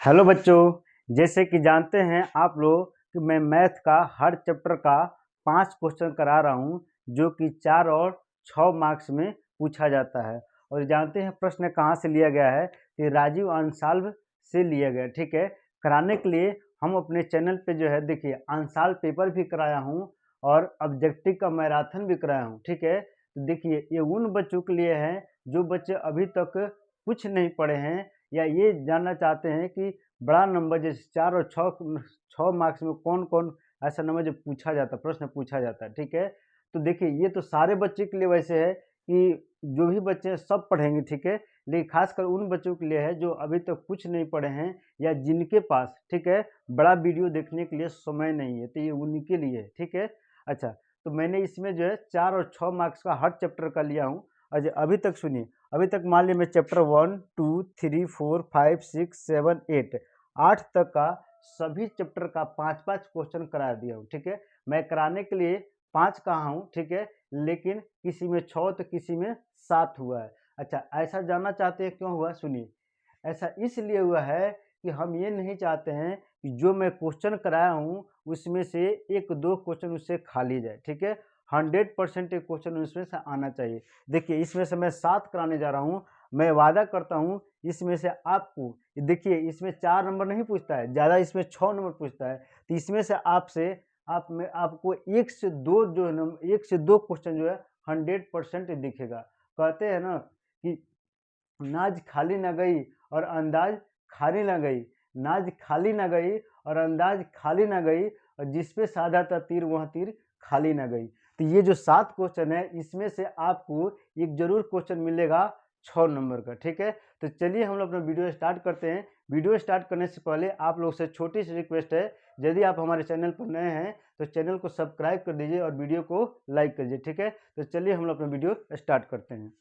Hello बच्चों, जैसे कि जानते हैं आप लोग कि मैं मैथ का हर चैप्टर का 5 क्वेश्चन करा रहा हूं, जो कि 4 और 6 मार्क्स में पूछा जाता है। और जानते हैं प्रश्न कहां से लिया गया है कि राजीव अनसॉल्व से लिया गया। ठीक है, कराने के लिए हम अपने चैनल पे जो है देखिए अनसॉल्व पेपर भी कराया हूं और ऑब्जेक्टिव का मैराथन भी कराया हूं। ठीक है, तो देखिए ये उन बच्चों के लिए है जो बच्चे अभी तक कुछ नहीं पढ़े हैं या ये जानना चाहते हैं कि बड़ा नंबर जैसे 4 और 6 मार्क्स में कौन कौन ऐसा नंबर जो पूछा जाता है, प्रश्न पूछा जाता है। ठीक है, तो देखिए ये तो सारे बच्चे के लिए वैसे है कि जो भी बच्चे हैं सब पढ़ेंगे। ठीक है, लेकिन खासकर उन बच्चों के लिए है जो अभी तक कुछ नहीं पढ़े हैं या जिनके पास ठीक है बड़ा वीडियो देखने के लिए समय नहीं है, तो ये उनके लिए है। ठीक है, अच्छा, तो मैंने इसमें जो है 4 और 6 मार्क्स का हर चैप्टर का लिया हूँ। अच्छा, अभी तक सुनिए, अभी तक मान लिया मैं चैप्टर 1 2 3 4 5 6 7 8 तक का सभी चैप्टर का 5-5 क्वेश्चन करा दिया हूँ। ठीक है, मैं कराने के लिए 5 कहा हूँ। ठीक है, लेकिन किसी में 6 तो किसी में 7 हुआ है। अच्छा, ऐसा जानना चाहते हैं क्यों हुआ? सुनिए, ऐसा इसलिए हुआ है कि हम ये नहीं चाहते हैं कि जो मैं क्वेश्चन कराया हूँ उसमें से 1-2 क्वेश्चन उससे खाली जाए। ठीक है, 100% एक क्वेश्चन उसमें से आना चाहिए। देखिए इसमें से मैं 7 कराने जा रहा हूँ, मैं वादा करता हूँ इसमें से आपको, देखिए इसमें 4 नंबर नहीं पूछता है, ज़्यादा इसमें 6 नंबर पूछता है, तो इसमें से आपको 1 से 2 जो है ना, 1 से 2 क्वेश्चन जो है 100% दिखेगा। कहते हैं ना कि नाज खाली ना गई और अंदाज खाली ना गई, नाज खाली ना गई और अंदाज खाली ना गई, और जिस पे साधा था तीर वह तीर खाली ना गई। तो ये जो 7 क्वेश्चन है इसमें से आपको एक जरूर क्वेश्चन मिलेगा 6 नंबर का। ठीक है, तो चलिए हम लोग अपना वीडियो स्टार्ट करते हैं। वीडियो स्टार्ट करने से पहले आप लोग से छोटी सी रिक्वेस्ट है, यदि आप हमारे चैनल पर नए हैं तो चैनल को सब्सक्राइब कर दीजिए और वीडियो को लाइक कर दीजिए। ठीक है, तो चलिए हम लोग अपना वीडियो स्टार्ट करते हैं।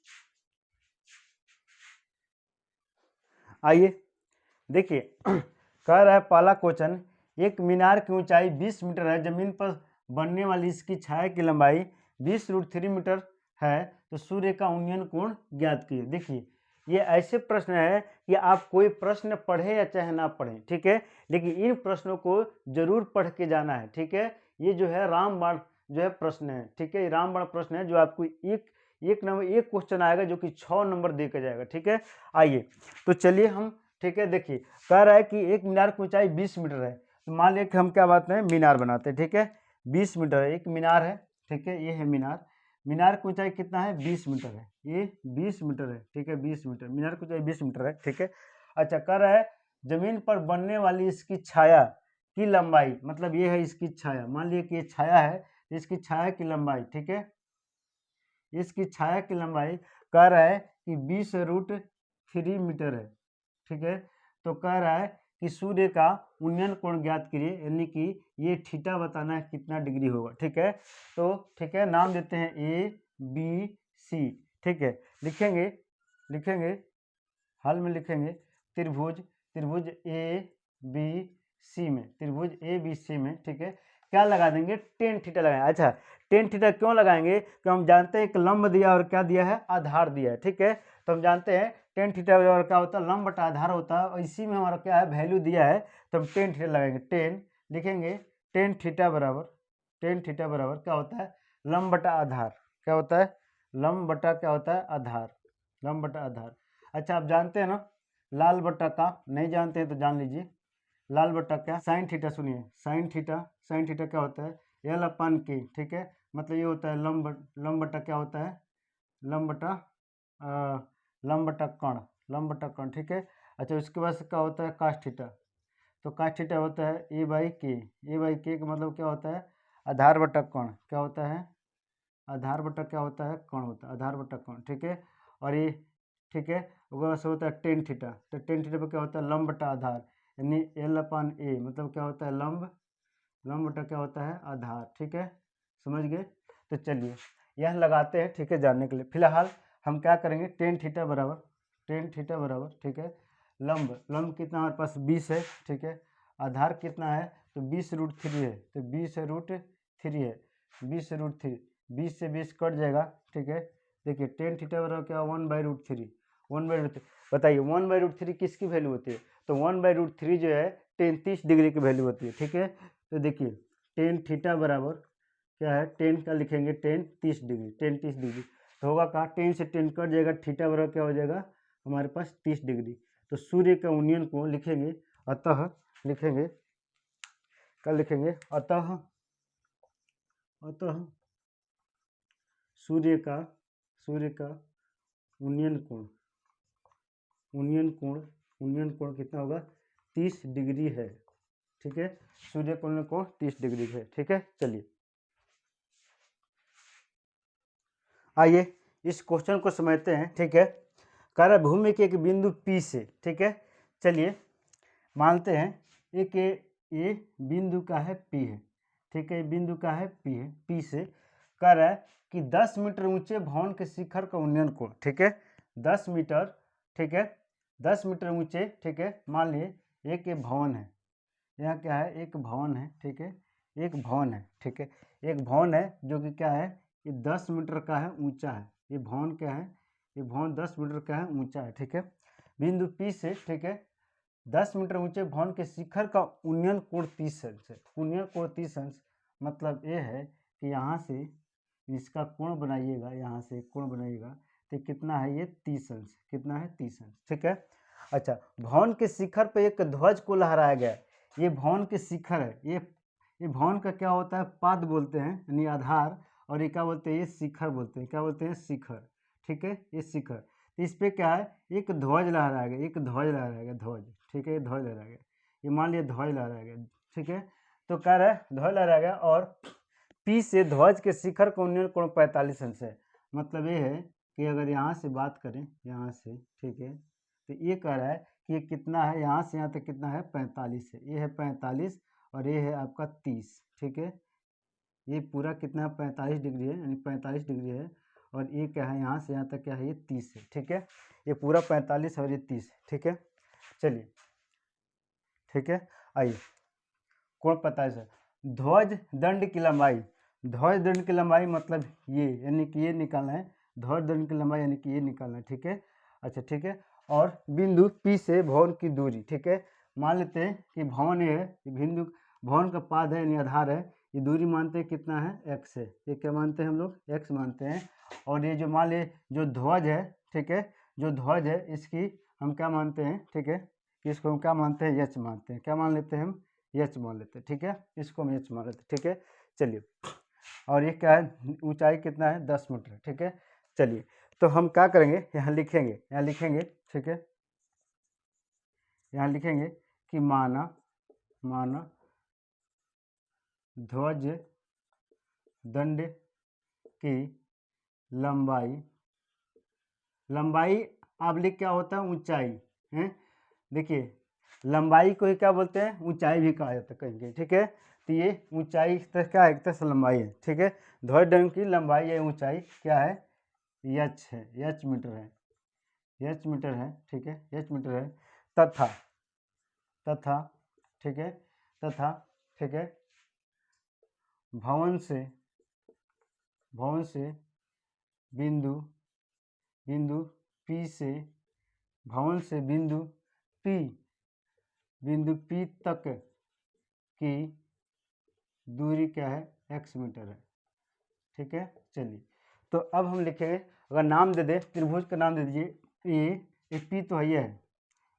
आइए देखिए कह रहा है पहला क्वेश्चन, एक मीनार की ऊंचाई 20 मीटर है, जमीन पर बनने वाली इसकी छाया की लंबाई 20√3 मीटर है, तो सूर्य का उन्नयन कोण ज्ञात कीजिए। देखिए ये ऐसे प्रश्न है कि आप कोई प्रश्न पढ़े या चाहे ना पढ़ें, ठीक है, लेकिन इन प्रश्नों को जरूर पढ़ के जाना है। ठीक है, ये जो है रामबाण जो है प्रश्न है। ठीक है, रामबाण प्रश्न है जो आपको एक क्वेश्चन आएगा जो कि 6 नंबर दे के जाएगा। ठीक है, आइए तो चलिए हम, ठीक है, देखिए कह रहा है कि एक मीनार की ऊंचाई 20 मीटर है, तो मान लिया कि हम क्या बात है मीनार बनाते हैं। ठीक है, 20 मीटर है, एक मीनार है। ठीक है, ये है मीनार, मीनार की ऊंचाई कितना है? 20 मीटर है, ये 20 मीटर है। ठीक है, 20 मीटर, मीनार की ऊंचाई 20 मीटर है। ठीक है, अच्छा, कह रहा है जमीन पर बनने वाली इसकी छाया की लंबाई, मतलब ये है इसकी छाया, मान लिया कि ये छाया है, इसकी छाया की लंबाई, ठीक है, इसकी छाया की लंबाई कह रहा है कि 20√3 मीटर है। ठीक है, तो कह रहा है कि सूर्य का उन्नयन कोण ज्ञात कीजिए, यानी कि ये थीटा बताना है कितना डिग्री होगा। ठीक है, तो ठीक है, नाम देते हैं ए बी सी। ठीक है, लिखेंगे लिखेंगे हल में लिखेंगे त्रिभुज, त्रिभुज ए बी सी में, त्रिभुज ए बी सी में। ठीक है, क्या लगा देंगे? टेन थीटा लगाएंगे। अच्छा, टेन थीटा क्यों लगाएंगे? कि हम जानते हैं कि लंब दिया और क्या दिया है? आधार दिया है। ठीक है, तो हम जानते हैं टेन थीटा और क्या होता है? लंब बटा आधार होता है, और इसी में हमारा क्या है? वैल्यू दिया है, तो हम टेन थीटा लगाएंगे। टेन लिखेंगे, टेन थीटा बराबर, टेन थीटा बराबर क्या होता है? लंब बटा आधार। क्या होता है? लंब बटा क्या होता है? आधार, लंब बटा आधार। अच्छा, आप जानते हैं ना लाल बट्टा का? नहीं जानते हैं तो जान लीजिए, लाल बट्टा क्या? Sine theta. सुनिए, साइन थीटा, साइन थीटा क्या होता है? L/K। ठीक है, मतलब ये होता है लंब बट्टा क्या होता है? लंब बट्टा लंब बट्टा कर्ण, लंब बट्टा कर्ण। ठीक है, अच्छा, उसके बाद क्या होता है? Cos theta. तो कास थीटा होता है A/K, A/K का मतलब क्या होता है? आधार बट्टा कर्ण। क्या होता है? आधार बट्टा क्या होता है? कर्ण होता है, आधार बट्टा कर्ण। ठीक है, और ये, ठीक है, उसके होता है टेन थीटा। तो टेन थीटा पर क्या होता है? लंब बटा आधार, यानी L/A, मतलब क्या होता है? लंब, लंब बटा क्या होता है? आधार। ठीक है, समझ गए? तो चलिए यह लगाते हैं, ठीक है, जानने के लिए। फिलहाल हम क्या करेंगे? टेन थीटा बराबर, टेन थीटा बराबर, ठीक है, लंब, लंब कितना हमारे पास? 20 है। ठीक है, आधार कितना है? तो 20√3 है, तो 20√3 है, 20√3, 20 से 20 कट जाएगा। ठीक है, देखिए टेन थीटा बराबर क्या? 1/√3, 1/√3। बताइए 1/√3 किसकी वैल्यू होती है? तो 1/√3 जो है टेन 30 डिग्री की वैल्यू होती है। ठीक है, तो देखिए टेन थीटा बराबर क्या है, टेन का लिखेंगे टेन 30 डिग्री, टेन 30 डिग्री तो होगा कहाँ, टेन से टेन कट जाएगा, थीटा बराबर क्या हो जाएगा हमारे पास 30 डिग्री। तो सूर्य का उन्नयन को लिखेंगे, अतः लिखेंगे, क्या लिखेंगे, अतः सूर्य का उन्नयन कोण कितना होगा, 30 डिग्री है। ठीक है, सूर्य का उन्नयन कोण 30 डिग्री है। ठीक है, चलिए आइए इस क्वेश्चन को समझते हैं। ठीक है, कह रहा भूमि के एक बिंदु P से, ठीक है, चलिए मानते हैं एक ये बिंदु का है P है। ठीक है, बिंदु का है P है, P से कह रहा है कि 10 मीटर ऊंचे भवन के शिखर का उन्नयन कोण, ठीक है 10 मीटर, ठीक है 10 मीटर ऊंचे, ठीक है, मान लिए एक ये भवन है, यहाँ क्या है, एक भवन है। ठीक है, एक भवन है, ठीक है, एक भवन है जो कि क्या है, ये 10 मीटर का है, ऊंचा है। ये भवन क्या है, ये भवन 10 मीटर का है, ऊंचा है। ठीक है, बिंदु P से, ठीक है 10 मीटर ऊंचे भवन के शिखर का उन्नयन कोण 30 अंश है। उन्नयन कोण 30 अंश मतलब ये है कि यहाँ से इसका कोण बनाइएगा, यहाँ से कोण बनाइएगा तो कितना है, ये 30 अंश, कितना है 30 अंश। ठीक है, अच्छा भवन के शिखर पे एक ध्वज को लहराया गया। ये भवन के शिखर है, ये भवन का क्या होता है, पाद बोलते हैं यानी आधार, और ये क्या बोलते हैं, ये शिखर बोलते हैं, क्या बोलते हैं, शिखर। ठीक है, ये शिखर, तो इस पे क्या है, एक ध्वज लहराया गया, एक ध्वज लहराया गया, ध्वज। ठीक है, ये ध्वज लहराया गया, ये मान लिया ध्वज लहराया गया। ठीक है, तो कह रहा है ध्वज लहराया गया और P से ध्वज के शिखर का उन्नयन कोण 45 अंश है। मतलब ये है कि अगर यहाँ से बात करें, यहाँ से, ठीक है, तो ये कह रहा है कि ये कितना है, यहाँ से यहाँ तक कितना है, 45 है। ये है 45 और ये है आपका 30। ठीक है, ये पूरा कितना 45 डिग्री है, यानी 45 डिग्री है, और ये क्या है, यहाँ से यहाँ तक क्या है, ये 30 है। ठीक है, ये पूरा 45 और ये 30 है। ठीक है, चलिए ठीक है, आइए कोण 45 है। ध्वज दंड की लंबाई, ध्वज दंड की लंबाई मतलब ये, यानी कि ये निकालना है, ध्वज दंड की लंबाई यानी कि ये निकालना है। ठीक है, अच्छा ठीक है, और बिंदु P से भवन की दूरी, ठीक है, मान लेते हैं कि भवन ये है, ये बिंदु भवन का पाद है यानी आधार है, ये दूरी मानते हैं कितना है, x है। ये क्या मानते हैं हम लोग, x मानते हैं। और ये जो मान ले जो ध्वज है, ठीक है, जो ध्वज है इसकी हम क्या मानते हैं, ठीक है, इसको हम क्या मानते हैं, h मानते हैं। क्या मान लेते हैं हम, एच मान लेते हैं। ठीक है, इसको हम एच मान लेते हैं। ठीक है, चलिए, और ये क्या है, ऊंचाई कितना है, 10 मीटर। ठीक है, चलिए तो हम क्या करेंगे, यहाँ लिखेंगे, यहाँ लिखेंगे, ठीक है, यहाँ लिखेंगे कि माना ध्वज दंड की लंबाई आबलिक क्या होता है, ऊंचाई है। देखिए लंबाई को ही क्या बोलते हैं, ऊंचाई भी कहा जाता है कहेंगे। ठीक है, तो ये ऊंचाई क्या है, एक तरह से लंबाई है। ठीक है, ध्वज दंड की लंबाई या ऊंचाई क्या है, एच है, एच मीटर है, एच मीटर है। ठीक है, एच मीटर है। तथा ठीक है, ठीक है, भवन से बिंदु P से भवन से बिंदु P तक की दूरी क्या है, x मीटर है। ठीक है, चलिए तो अब हम लिखेंगे, अगर नाम दे दे, त्रिभुज का नाम दे दीजिए, ये P तो है,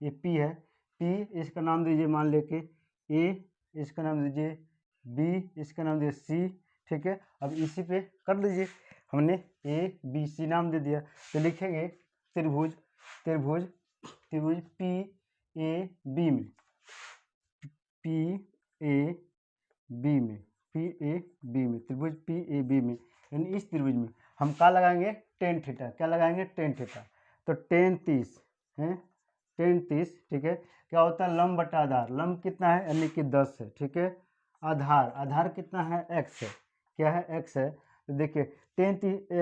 ये P है, P इसका नाम दीजिए मान लेके A, इसका नाम दीजिए B, इसका नाम दीजिए C। ठीक है, अब इसी पे कर लीजिए, हमने A B C नाम दे दिया, तो लिखेंगे त्रिभुज P A B में, त्रिभुज P A B में, यानी इस त्रिभुज में हम क्या लगाएंगे, टेन थीटा। क्या लगाएंगे, टेन थीटा। तो टेन 30 है, टेन 30। ठीक है, क्या होता है, लंब बटा आधार, लंब कितना है यानी कि 10 है। ठीक है, आधार कितना है, x है। क्या है, x है। तो देखिए टेन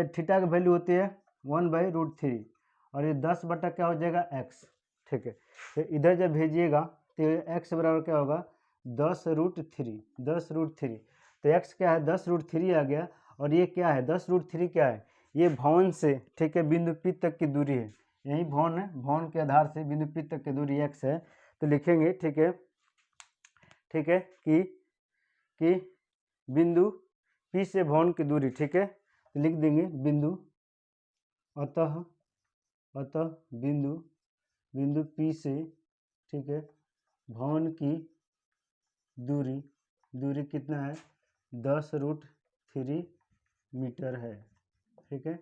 थीटा की वैल्यू होती है 1/√3 और ये 10 बटा क्या हो जाएगा, x। ठीक है, तो इधर जब भेजिएगा तो x बराबर क्या होगा, 10√3। तो x क्या है, 10√3 आ गया, और ये क्या है, 10√3 क्या है, ये भवन से, ठीक है, बिंदु P तक की दूरी है, यही भवन है, भवन के आधार से बिंदु P तक की दूरी x है, तो लिखेंगे ठीक है कि बिंदु P से भवन की दूरी, ठीक है, तो लिख देंगे बिंदु, अतः बिंदु P से, ठीक है, भवन की दूरी कितना है, 10√3 मीटर है, ठीक है,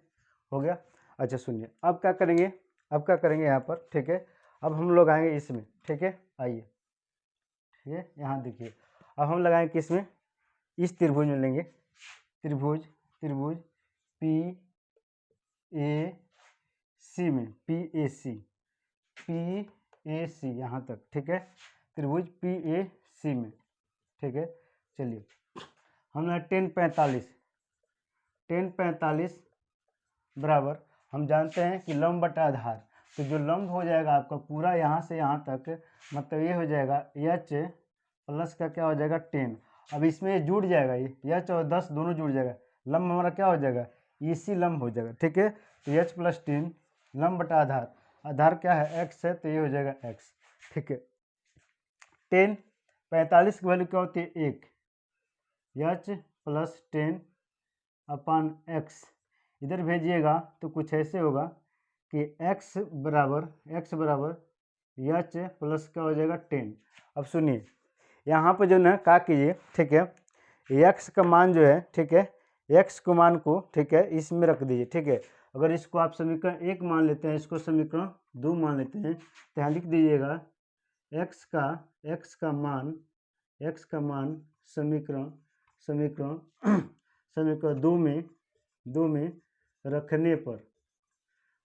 हो गया। अच्छा सुनिए, अब क्या करेंगे यहाँ पर, ठीक है, अब हम लोग आएंगे इसमें, ठीक है, आइए, ठीक है, यहाँ देखिए, अब हम लगाएंगे किसमें, इस त्रिभुज में लेंगे, त्रिभुज PAC में, PAC यहाँ तक, ठीक है, त्रिभुज PAC में, ठीक है। चलिए हम 1045 बराबर, हम जानते हैं कि लंब बटा आधार, तो जो लंब हो जाएगा आपका पूरा यहाँ से यहाँ तक, मतलब ये हो जाएगा h प्लस का क्या हो जाएगा 10। अब इसमें ये जुड़ जाएगा, ये h और 10 दोनों जुड़ जाएगा, लंब हमारा क्या हो जाएगा, इसी लंब हो जाएगा, ठीक है। तो h + 10 लंब बटा आधार क्या है, x है, तो ये हो जाएगा x, ठीक है। 45 की वैल्यू क्या होती है 1, h + 10/x, इधर भेजिएगा तो कुछ ऐसे होगा कि x बराबर h प्लस क्या हो जाएगा 10। अब सुनिए यहाँ पर जो ना क्या कीजिए, ठीक है, x का मान जो है, ठीक है, x को मान को, ठीक है, इसमें रख दीजिए, ठीक है। अगर इसको आप समीकरण 1 मान लेते हैं, इसको समीकरण 2 मान लेते हैं, तो यहाँ लिख दीजिएगा x का मान समीकरण 2 में रखने पर,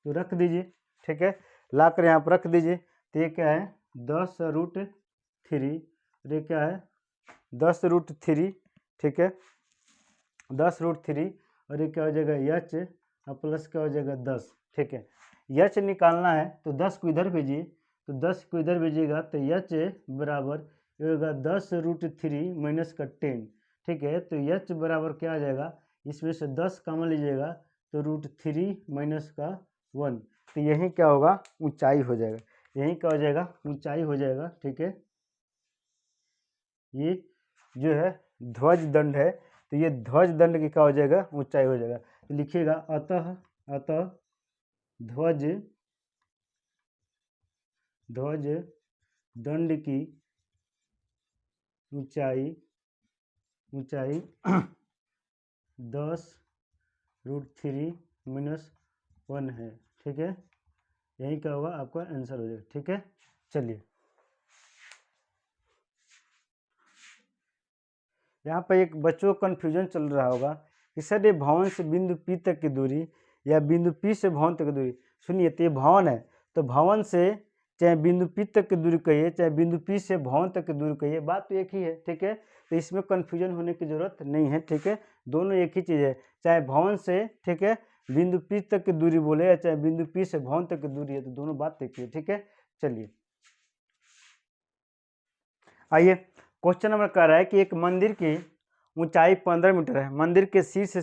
तो रख दीजिए, ठीक है, ला कर यहाँ पर रख दीजिए, तो ये क्या है 10√3, ये क्या है 10√3, ठीक है, 10√3, और ये क्या हो जाएगा h प्लस क्या हो जाएगा 10, ठीक है। h निकालना है तो 10 को इधर भेजिए, तो 10 को इधर भेजिएगा तो h बराबर ये होगा 10√3 माइनस का 10, ठीक है। तो h बराबर क्या आ जाएगा, इसमें से 10 कॉमन लीजिएगा तो √3 माइनस का 1, तो यही क्या होगा ऊंचाई हो जाएगा, यही क्या हो जाएगा ऊंचाई हो जाएगा, ठीक है। ये जो है ध्वज दंड है, तो ये ध्वज दंड की क्या हो जाएगा ऊंचाई हो जाएगा, तो लिखिएगा अतः ध्वज दंड की ऊंचाई 10√3 माइनस 1 है, ठीक है, यही क्या होगा आपका आंसर हो जाएगा, ठीक है। चलिए यहाँ पर एक बच्चों को कन्फ्यूजन चल रहा होगा कि सर ये भवन से बिंदु P तक की दूरी या बिंदु P से भवन तक की दूरी, सुनिए तो ये भवन है, तो भवन से चाहे बिंदु P तक की दूरी कहिए, चाहे बिंदु P से भवन तक की दूरी कहिए, बात तो एक ही है, ठीक है, तो इसमें कन्फ्यूजन होने की जरूरत नहीं है, ठीक है, दोनों एक ही चीज़ है, चाहे भवन से, ठीक है, बिंदु P तक की दूरी बोले या चाहे बिंदु P से भवन तक की दूरी है, तो दोनों बात एक ही है, ठीक है। चलिए आइए, क्वेश्चन नंबर कह रहा है कि एक मंदिर की ऊंचाई 15 मीटर है, मंदिर के शीर्ष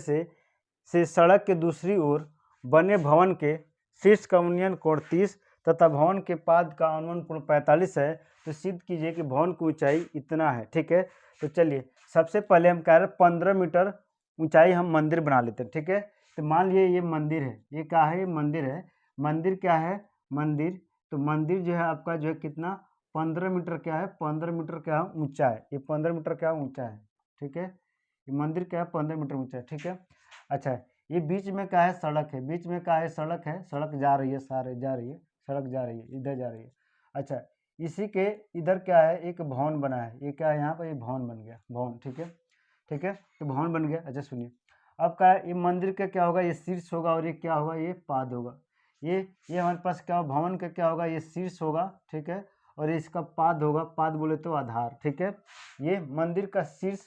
से सड़क के दूसरी ओर बने भवन के शीर्ष का उन्नयन कोण 30 तथा भवन के पाद का अनुमान कोण 45 है, तो सिद्ध कीजिए कि भवन की ऊंचाई इतना है, ठीक है। तो चलिए सबसे पहले हम कह रहे हैं 15 मीटर ऊंचाई हम मंदिर बना लेते हैं, ठीक है। तो मान लीजिए ये मंदिर है, ये क्या है, ये मंदिर है, मंदिर क्या है, मंदिर, तो मंदिर जो है आपका जो है कितना 15 मीटर क्या है, 15 मीटर क्या ऊंचा है, ये 15 मीटर क्या ऊंचा है, ठीक है, ये मंदिर क्या है 15 मीटर ऊंचा है, ठीक है। अच्छा ये बीच में क्या है, सड़क है, बीच में क्या है, सड़क है, सड़क जा रही है, सड़क जा रही है, इधर जा रही है। अच्छा इसी के इधर क्या है, एक भवन बना है, ये क्या है यहाँ पर, ये भवन बन गया, भवन, ठीक है, ठीक है, तो भवन बन गया। अच्छा सुनिए अब क्या है, ये मंदिर का क्या होगा, ये शीर्ष होगा, और ये क्या होगा, ये पाद होगा, ये हमारे पास क्या होगा, भवन का क्या होगा, ये शीर्ष होगा, ठीक है, और इसका पाद होगा, पाद बोले तो आधार, ठीक है। ये मंदिर का शीर्ष,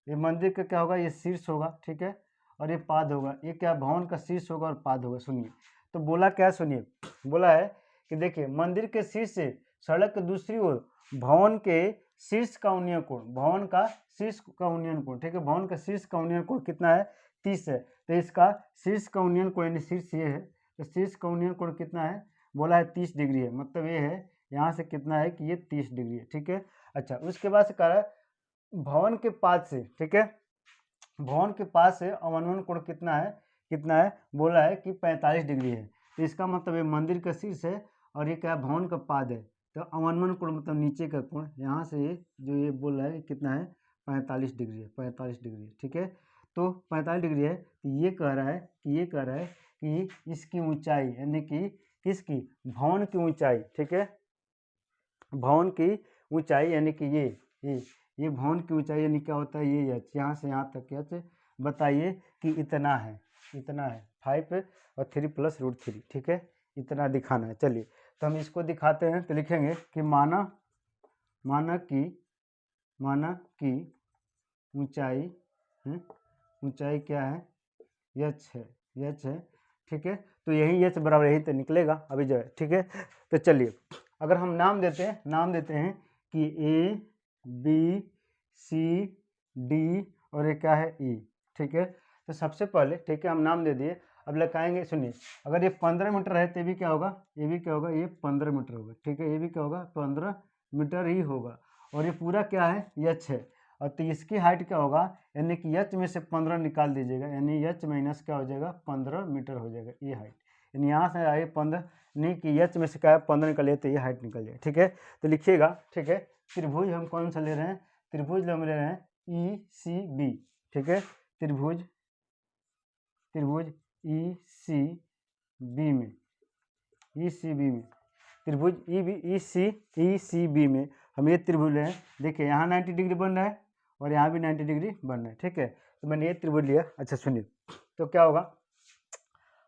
ये मंदिर का क्या होगा, ये शीर्ष होगा, ठीक है, और ये पाद होगा, ये क्या भवन का शीर्ष होगा और पाद होगा। सुनिए तो बोला क्या, सुनिए बोला है कि देखिए मंदिर के शीर्ष से सड़क के दूसरी ओर भवन के शीर्ष का उन्नयन कोण, भवन का शीर्ष का उन्नयन कोण, ठीक है, भवन का शीर्ष का उन्नयन कोण कितना है 30 है, तो इसका शीर्ष का उन्नयन कोण यानी शीर्ष ये है, तो शीर्ष का उन्नयन कोण कितना है बोला है 30 डिग्री है, मतलब ये है यहाँ से कितना है कि ये 30 डिग्री है, ठीक है। अच्छा, उसके बाद से कह रहा है भवन के पास से, ठीक है, भवन के पास से अवनमन कोण कितना है बोला है कि 45 डिग्री है। तो इसका मतलब ये मंदिर का शीर्ष है और ये क्या भवन का पाद है, तो अवनमन कोण मतलब नीचे का कोण, यहाँ से ये जो ये बोल रहा है कितना है 45 डिग्री है, 45 डिग्री, ठीक है। तो 45 डिग्री है, तो ये कह रहा है कि इसकी ऊंचाई यानी कि किसकी, भवन की ऊंचाई, ठीक है, भवन की ऊंचाई यानी कि ये भवन की ऊंचाई यानी क्या होता है, ये एच, यहाँ से यहाँ तक एच, बताइए कि इतना है 5 और 3 + √3, ठीक है, इतना दिखाना है। चलिए तो हम इसको दिखाते हैं, तो लिखेंगे कि माना कि ऊंचाई ऊंचाई क्या है, एच है, ठीक है। तो यही एच बराबर यही तो निकलेगा अभी जो है, ठीक है। तो चलिए अगर हम नाम देते हैं कि ए बी सी डी और ये क्या है ई, ठीक है। तो सबसे पहले, ठीक है, हम नाम दे दिए, अब लगाएंगे, सुनिए, अगर ये 15 मीटर है तो ये भी क्या होगा, ये 15 मीटर होगा, ठीक है, ये भी क्या होगा 15 मीटर ही होगा, और ये पूरा क्या है एच है, और तो इसकी हाइट क्या होगा, यानी कि एच में से 15 निकाल दीजिएगा, यानी एच माइनस क्या हो जाएगा 15 मीटर हो जाएगा ये हाइट, यानी यहाँ से आए 15, नहीं कि एच में से क्या है 15 निकलिए तो ये हाइट निकल जाएगा, ठीक है। तो लिखिएगा, ठीक है, त्रिभुज हम कौन सा ले रहे हैं, त्रिभुज हम ले रहे हैं ई सी बी, ठीक है, त्रिभुज ई सी बी में, त्रिभुज ई सी बी में हम ये त्रिभुज ले हैं। देखिए यहाँ 90 डिग्री बन रहा है और यहाँ भी 90 डिग्री बन रहा है, ठीक है। तो मैंने ये त्रिभुज लिया। अच्छा सुनिए, तो क्या होगा,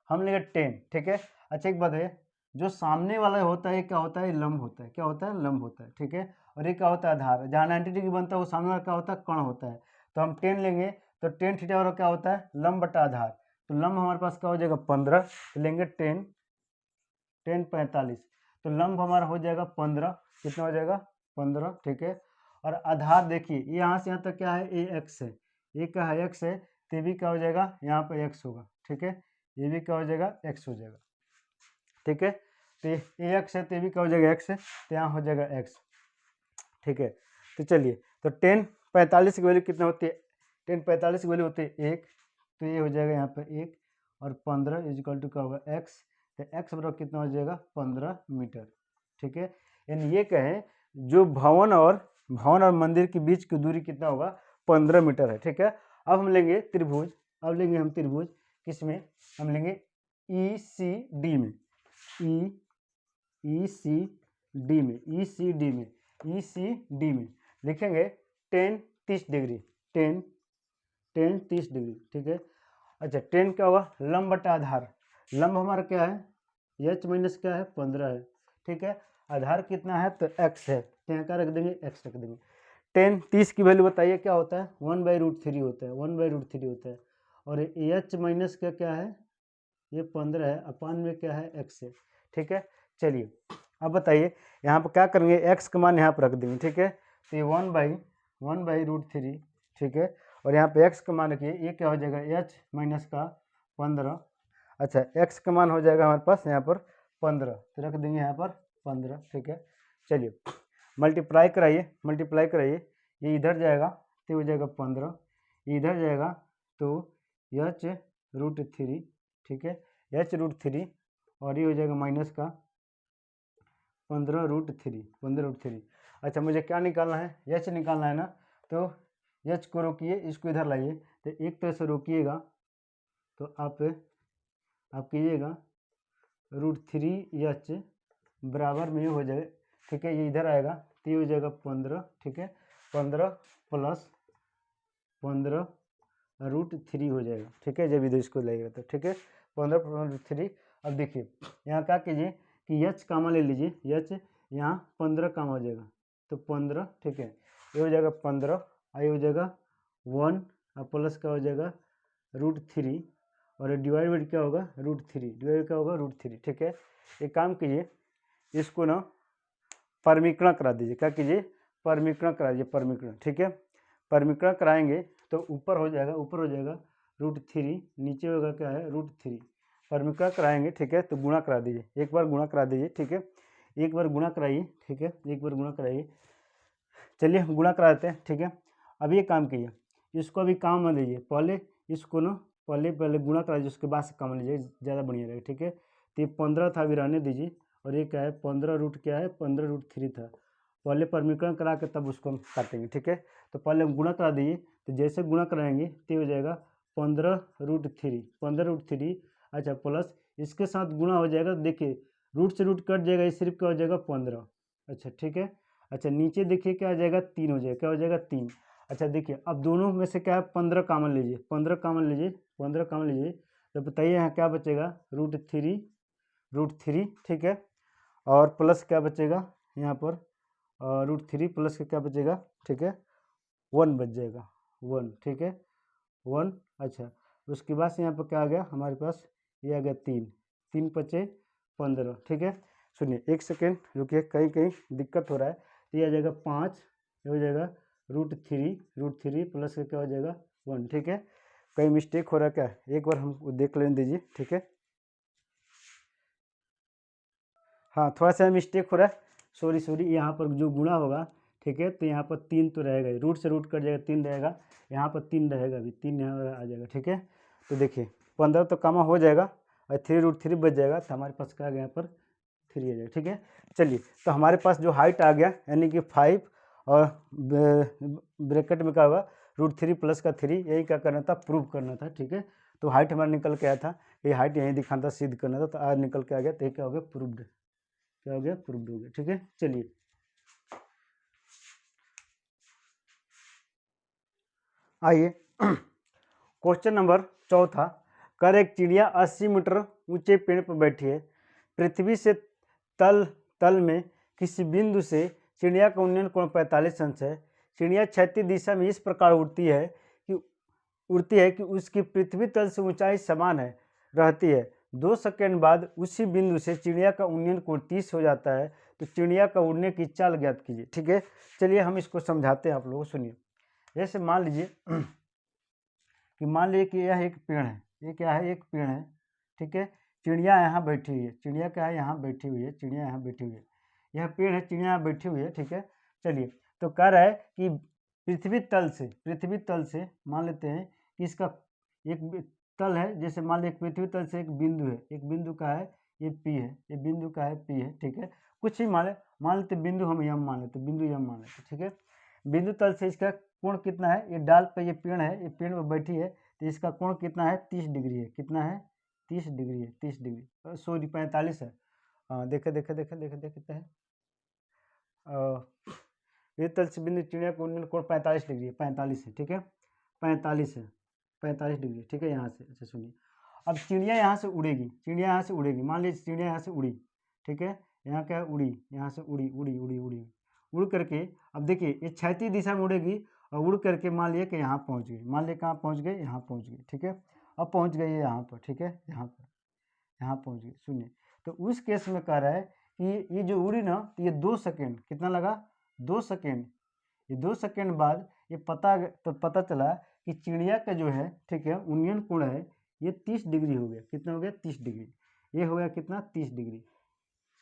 हम लेंगे 10, ठीक है। अच्छा एक बात है, जो सामने वाला होता है क्या होता है, लंब होता है, क्या होता है, लंब होता है, ठीक है। और ये क्या होता है, आधार, जहाँ 90 डिग्री बनता है वो सामने वाला क्या होता है, कर्ण होता है। तो हम 10 लेंगे, तो 10 थीटा वाला क्या होता है, लंब बटा आधार, तो लंब हमारे पास क्या हो जाएगा 15, तो लेंगे 10 45, तो लंब हमारा हो जाएगा 15, कितना हो जाएगा 15, ठीक है। और आधार देखिए यहाँ से यहाँ तक क्या है, ए एक्स है, ये क्या है एक्स है, तो भी क्या हो जाएगा यहाँ पे एक्स होगा, ठीक है, ये भी क्या हो जाएगा एक्स हो जाएगा, ठीक है। तो ये एक्स है, तो भी क्या हो जाएगा एक्स है, तो यहाँ हो जाएगा एक्स, ठीक है। तो चलिए, तो 10 45 की वैल्यू कितना होती है, 10 45 की वैल्यू होती है 1, तो ये हो जाएगा यहाँ पे 1, और 15 इजिकल टू क्या होगा एक्स, तो एक्स बराबर कितना हो जाएगा 15 मीटर, ठीक है। यानी ये कहें जो भवन और मंदिर के बीच की दूरी कितना होगा 15 मीटर है, ठीक है। अब हम लेंगे त्रिभुज, किसमें, हम लेंगे ई सी डी में, ई सी डी में लिखेंगे 10 30 डिग्री, 10 30 डिग्री, ठीक है। अच्छा 10 क्या होगा, लंब बटा आधार, लंब हमारा क्या है एच माइनस क्या है 15 है, ठीक है। आधार कितना है तो एक्स है, तो यहाँ क्या रख देंगे एक्स रख देंगे। 10 30 की वैल्यू बताइए क्या होता है, 1/√3 होता है, 1/√3 होता है। और एच माइनस का क्या है, ये 15 है, अपान में क्या है एक्स है, ठीक है। चलिए अब बताइए यहाँ पर क्या करेंगे, एक्स का मान यहाँ पर रख देंगे, ठीक है। तो ये 1/√3, ठीक है। और यहाँ पे एक्स का मान रखिए, ये क्या हो जाएगा एच माइनस का 15, अच्छा एक्स का मान हो जाएगा हमारे पास यहाँ पर 15, तो रख देंगे यहाँ पर 15, ठीक है। चलिए मल्टीप्लाई कराइए, ये इधर जाएगा तो हो जाएगा 15, इधर जाएगा तो h√3, ठीक है, h√3, और ये हो जाएगा माइनस का 15√3। अच्छा मुझे क्या निकालना है, h निकालना है ना, तो h को रोकिए, इसको इधर लाइए, तो एक तरह से रोकिएगा तो आप कीजिएगा √3h बराबर में हो जाएगा, ठीक है, ये इधर आएगा तो ये हो जाएगा 15, ठीक है, 15 + 15√3 हो जाएगा, ठीक है, जब इधर इसको लगेगा तो, ठीक है, 15 + 3। अब देखिए यहाँ क्या कीजिए कि h कामा ले लीजिए, h यहाँ 15 काम हो जाएगा, तो 15, ठीक है, ये हो जाएगा 15, ये हो जाएगा 1 और प्लस क्या हो जाएगा √3, और डिवाइड बाई क्या होगा √3, ठीक है। एक काम कीजिए, इसको ना परमीकरण करा दीजिए, क्या कीजिए परमीकरण करा दीजिए, ठीक है। परमीकरण कराएंगे तो ऊपर हो जाएगा √3, नीचे होगा क्या है √3, समीकरण कराएंगे, ठीक है, तो गुणा करा दीजिए, एक बार गुणा करा दीजिए, ठीक है, एक बार गुणा कराइए, ठीक है, एक बार गुणा कराइए। चलिए गुणा करा देते हैं, ठीक है। अब ये काम कीजिए, इसको अभी काम मत लीजिए, पहले इसको ना पहले गुणा करा दीजिए, उसके बाद से काम लीजिए, ज़्यादा बढ़िया रहेगा, ठीक है। तो ये 15 था, अभी रहने दीजिए, और ये क्या है 15 रूट क्या है 15 रूट 3 था। पहले समीकरण करा के तब उसको हम काटेंगे, ठीक है। तो पहले हम गुणा करा दीजिए, तो जैसे गुणा कराएंगे तो हो जाएगा 15 रूट 3, 15 रूट 3, अच्छा प्लस इसके साथ गुणा हो जाएगा, देखिए रूट से रूट कट जाएगा, ये सिर्फ क्या हो जाएगा 15, अच्छा ठीक है। अच्छा नीचे देखिए क्या हो जाएगा 3 हो जाएगा, क्या हो जाएगा 3। अच्छा देखिए अब दोनों में से क्या है 15 कामन लीजिए, 15 कामन लीजिए, 15 कामन लीजिए, तो बताइए यहाँ क्या बचेगा रूट थ्री, ठीक है, और प्लस क्या बचेगा यहाँ पर रूट 3 प्लस का क्या बचेगा, ठीक है 1 बच जाएगा, 1, ठीक है 1। अच्छा उसके बाद से यहाँ पर क्या आ गया हमारे पास, ये आ गया 3, 3 बचे 15, ठीक है। सुनिए एक सेकेंड रुकिए, कहीं कहीं दिक्कत हो रहा है, तो ये आ जाएगा 5, ये हो जाएगा रूट थ्री प्लस का क्या हो जाएगा 1, ठीक है। कहीं मिस्टेक हो रहा है क्या, एक बार हमको देख लेने दीजिए, ठीक है। हाँ थोड़ा सा मिस्टेक हो रहा है, सॉरी, यहाँ पर जो गुणा होगा, ठीक है, तो यहाँ पर 3 तो रहेगा ही, रूट से रूट कट जाएगा 3 रहेगा, यहाँ पर 3 रहेगा, अभी 3 यहाँ आ जाएगा, ठीक है। तो देखिए 15 तो कमा हो जाएगा, और 3 रूट 3 बच जाएगा, तो हमारे पास क्या आ गया यहाँ पर 3 आ जाएगा, ठीक है। चलिए तो हमारे पास जो हाइट आ गया यानी कि 5, और ब्रैकेट में क्या होगा रूट 3 प्लस का 3, यही क्या करना था प्रूव करना था, ठीक है। तो हाइट हमारा निकल के आया था, ये हाइट यहीं दिखाना था, सिद्ध करना था, तो आज निकल के आ गया, तो ये क्या हो गया प्रूव्ड, क्या हो गया प्रूव्ड हो गया, ठीक है। चलिए आइए क्वेश्चन नंबर 4, कर एक चिड़िया 80 मीटर ऊंचे पेड़ पर बैठी है, पृथ्वी से तल तल में किसी बिंदु से चिड़िया का उन्नयन कोण 45 अंश है। चिड़िया क्षैतिज दिशा में इस प्रकार उड़ती है कि उसकी पृथ्वी तल से ऊंचाई समान है रहती है। 2 सेकंड बाद उसी बिंदु से चिड़िया का उन्नयन कोण 30 हो जाता है, तो चिड़िया का उड़ने की चाल ज्ञात कीजिए, ठीक है। चलिए हम इसको समझाते हैं, आप लोग सुनिए। जैसे मान लीजिए कि मान लीजिए कि यह एक पेड़ है, ये क्या है एक पेड़ है, ठीक है। चिड़िया यहाँ बैठी हुई है, चिड़िया क्या है यहाँ बैठी हुई है, चिड़िया यहाँ बैठी हुई है, यह पेड़ है, चिड़िया यहाँ बैठी हुई है, ठीक है। चलिए तो कह रहा है कि पृथ्वी तल से मान लेते हैं कि इसका एक तल है, जैसे मान लीजिए पृथ्वी तल से एक बिंदु है, एक बिंदु का है ये पी है, ये बिंदु का है पी है, ठीक है। कुछ ही मान लेते बिंदु हम यम मान लेते, बिंदु यम मान लेते, ठीक है। बिंदु तल से इसका कोण कितना है, ये डाल पे ये पेड़ है, ये पेड़ पर बैठी है, तो इसका कोण कितना है 30 डिग्री है, कितना है 30 डिग्री है, 30 डिग्री सॉरी 45 है। हाँ देखते हैं ये तल से बिंदु चिड़िया को उन्नयन कोण 45 डिग्री है, 45 है, ठीक है 45 है, 45 डिग्री, ठीक है यहाँ से। अच्छा सुनिए अब चिड़िया यहाँ से उड़ेगी, चिड़िया यहाँ से उड़ेगी, मान लीजिए चिड़िया यहाँ से उड़ी, ठीक है, यहाँ क्या है उड़ी, यहाँ से उड़ी उड़ी उड़ी उड़ी उड़ करके, अब देखिए ये क्षैतिज दिशा में उड़ेगी, और उड़ करके मान लिया कि यहाँ पहुँच गई, मान लिया कहाँ पहुँच गए, यहाँ पहुँच गई, ठीक है। अब पहुँच गई है यहाँ पर, ठीक है, यहाँ पहुँच गई। सुनिए तो उस केस में कह रहा है कि ये जो उड़ी ना, तो ये 2 सेकेंड कितना लगा 2 सेकेंड, ये 2 सेकेंड बाद ये पता चला कि चिड़िया का जो है, ठीक है, उन्नयन कोण है ये 30 डिग्री हो गया, कितना हो गया 30 डिग्री, ये हो गया कितना 30 डिग्री,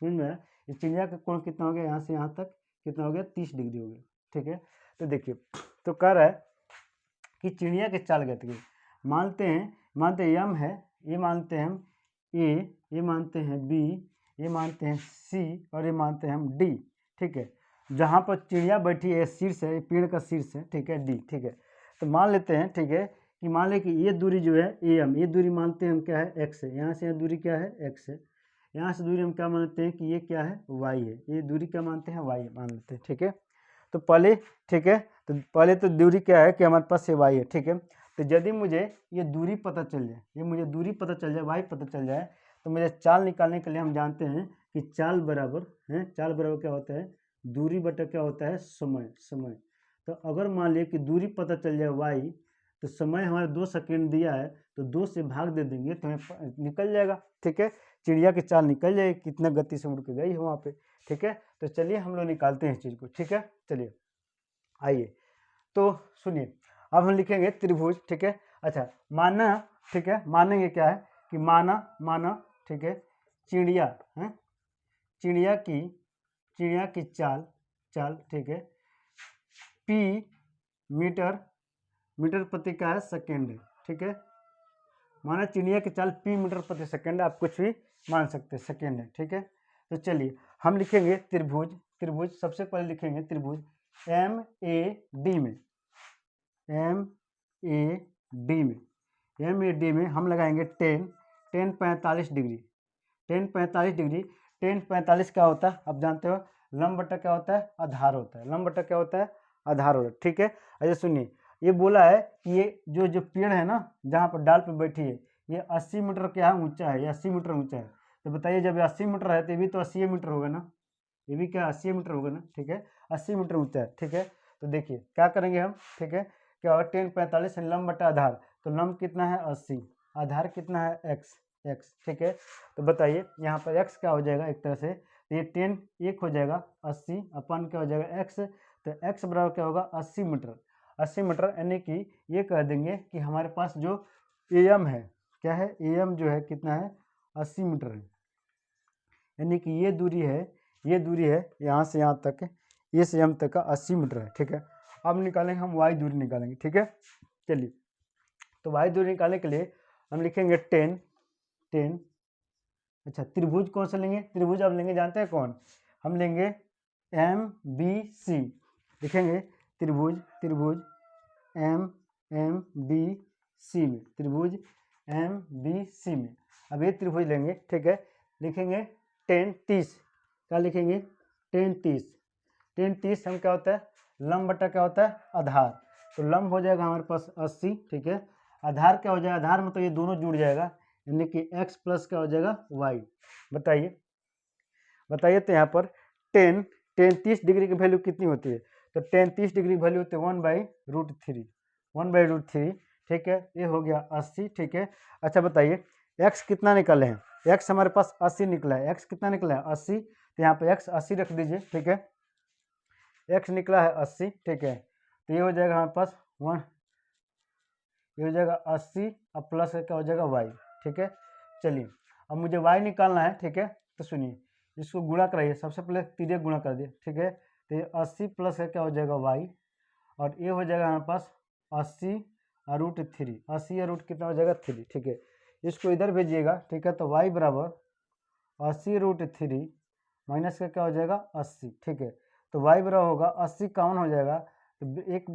समझ में आया। ये चिड़िया का कोण कितना हो गया यहाँ से यहाँ तक, कितना हो गया 30 डिग्री हो गया, ठीक है। तो देखिए तो कह रहा है कि चिड़िया के चाल गति की मानते हैं यम है, ये मानते हैं हम ए, ये मानते हैं बी, ये मानते हैं सी, और ये मानते हैं हम डी, ठीक है। जहाँ पर चिड़िया बैठी है शीर्ष है, पेड़ का शीर्ष है, ठीक है डी, ठीक है। तो मान लेते हैं, ठीक है, कि मान लें कि ये दूरी जो है ए एम, ये दूरी मानते हैं हम क्या है एक्स है, यहाँ से यहाँ दूरी क्या है एक्स है, यहाँ से दूरी हम क्या मानते हैं कि ये क्या है वाई है, ये दूरी क्या मानते हैं वाई मान लेते हैं, ठीक है। तो पहले ठीक है, तो पहले तो दूरी क्या है कि हमारे पास ये वाई है, ठीक है। तो यदि मुझे ये दूरी पता चल जाए, ये मुझे दूरी पता चल जाए, वाई पता चल जाए, तो मुझे चाल निकालने के लिए हम जानते हैं कि चाल बराबर क्या होता है दूरी बटा क्या होता है समय। तो अगर मान लिया कि दूरी पता चल जाए वाई, तो समय हमारे 2 सेकेंड दिया है, तो 2 से भाग दे देंगे तो हमें निकल जाएगा, ठीक है। चिड़िया की चाल निकल जाएगी, कितना गति से उड़ के गई है वहाँ पे, ठीक है। तो चलिए हम लोग निकालते हैं इस चीज़ को, ठीक है। चलिए आइए तो सुनिए, अब हम लिखेंगे त्रिभुज, ठीक है। अच्छा मानना, ठीक है, मानेंगे क्या है कि माना माना ठीक है चिड़िया है, चिड़िया की चाल चाल ठीक है पी मीटर प्रति क्या है सेकेंड है, ठीक है। माना चिड़िया की चाल पी मीटर प्रति सेकेंड, आप कुछ भी मान सकते हैं, सेकेंड है, ठीक है। तो चलिए हम लिखेंगे त्रिभुज सबसे पहले लिखेंगे त्रिभुज MAD में हम लगाएंगे 10 45 डिग्री 10 45 क्या होता है आप जानते हो, लंब बटा क्या होता है आधार होता है, लंब बटा क्या होता है आधार होता है, ठीक है। अच्छा सुनिए, ये बोला है कि ये जो पेड़ है ना जहाँ पर डाल पे बैठी है ये 80 मीटर क्या है ऊंचा है, ये 80 मीटर ऊंचा है। तो बताइए जब 80 मीटर है तो ये भी तो 80 मीटर होगा ना, ये भी क्या 80 मीटर होगा ना, ठीक है 80 मीटर ऊंचा है, ठीक है। तो देखिए क्या करेंगे हम, ठीक है क्या होगा 10 45 लंब बटा आधार, तो लंब कितना है 80, आधार कितना है x, ठीक है। तो बताइए यहाँ पर x क्या हो जाएगा एक तरह से, तो ये 10 एक हो जाएगा 80 अपन क्या हो जाएगा x, तो x बराबर क्या होगा 80 मीटर, 80 मीटर यानी कि ये कह देंगे कि हमारे पास जो AM है क्या है, AM जो है कितना है 80 मीटर है, यानी कि ये दूरी है यहाँ से यहाँ तक, ये से M तक का 80 मीटर है, ठीक है। अब निकालेंगे हम y दूरी निकालेंगे, ठीक है। चलिए तो y दूरी निकालने के लिए हम लिखेंगे 10। अच्छा त्रिभुज कौन सा लेंगे, त्रिभुज अब लेंगे जानते हैं कौन, हम लेंगे MBC, लिखेंगे त्रिभुज MBC में, त्रिभुज MBC में। अब ये त्रिभुज लेंगे, ठीक है, लिखेंगे 10 30, क्या लिखेंगे 10 30 हम क्या होता है लंब बटा क्या होता है आधार, तो लंब हो जाएगा हमारे पास 80, ठीक है। आधार क्या हो जाएगा, आधार में तो ये दोनों जुड़ जाएगा यानी कि x प्लस क्या हो जाएगा y। बताइए तो यहाँ पर 10 30 डिग्री की वैल्यू कितनी होती है, तो 10 30 डिग्री की वैल्यू होती है 1/√3, ठीक है। ये हो गया 80, ठीक है। अच्छा बताइए x कितना निकले हैं, x हमारे पास 80 निकला है, x कितना निकला है 80, तो यहाँ पे x 80 रख दीजिए, ठीक है। x निकला है 80, ठीक है। तो ये हो जाएगा हमारे पास 1, ये हो जाएगा 80 और प्लस क्या हो जाएगा y, ठीक है। चलिए अब मुझे y निकालना है, ठीक है। तो सुनिए इसको गुणा कराइए, सबसे पहले तिर्यक गुणा कर दिए, ठीक है। तो ये 80 प्लस क्या हो जाएगा y, और ये हो जाएगा हमारे पास 80 और √3, 80 और रूट कितना हो जाएगा 3, ठीक है। इसको इधर भेजिएगा, ठीक है। तो y बराबर 80√3 माइनस का क्या हो जाएगा 80, ठीक है। तो y बराबर होगा 80 का 1 हो जाएगा, तो एक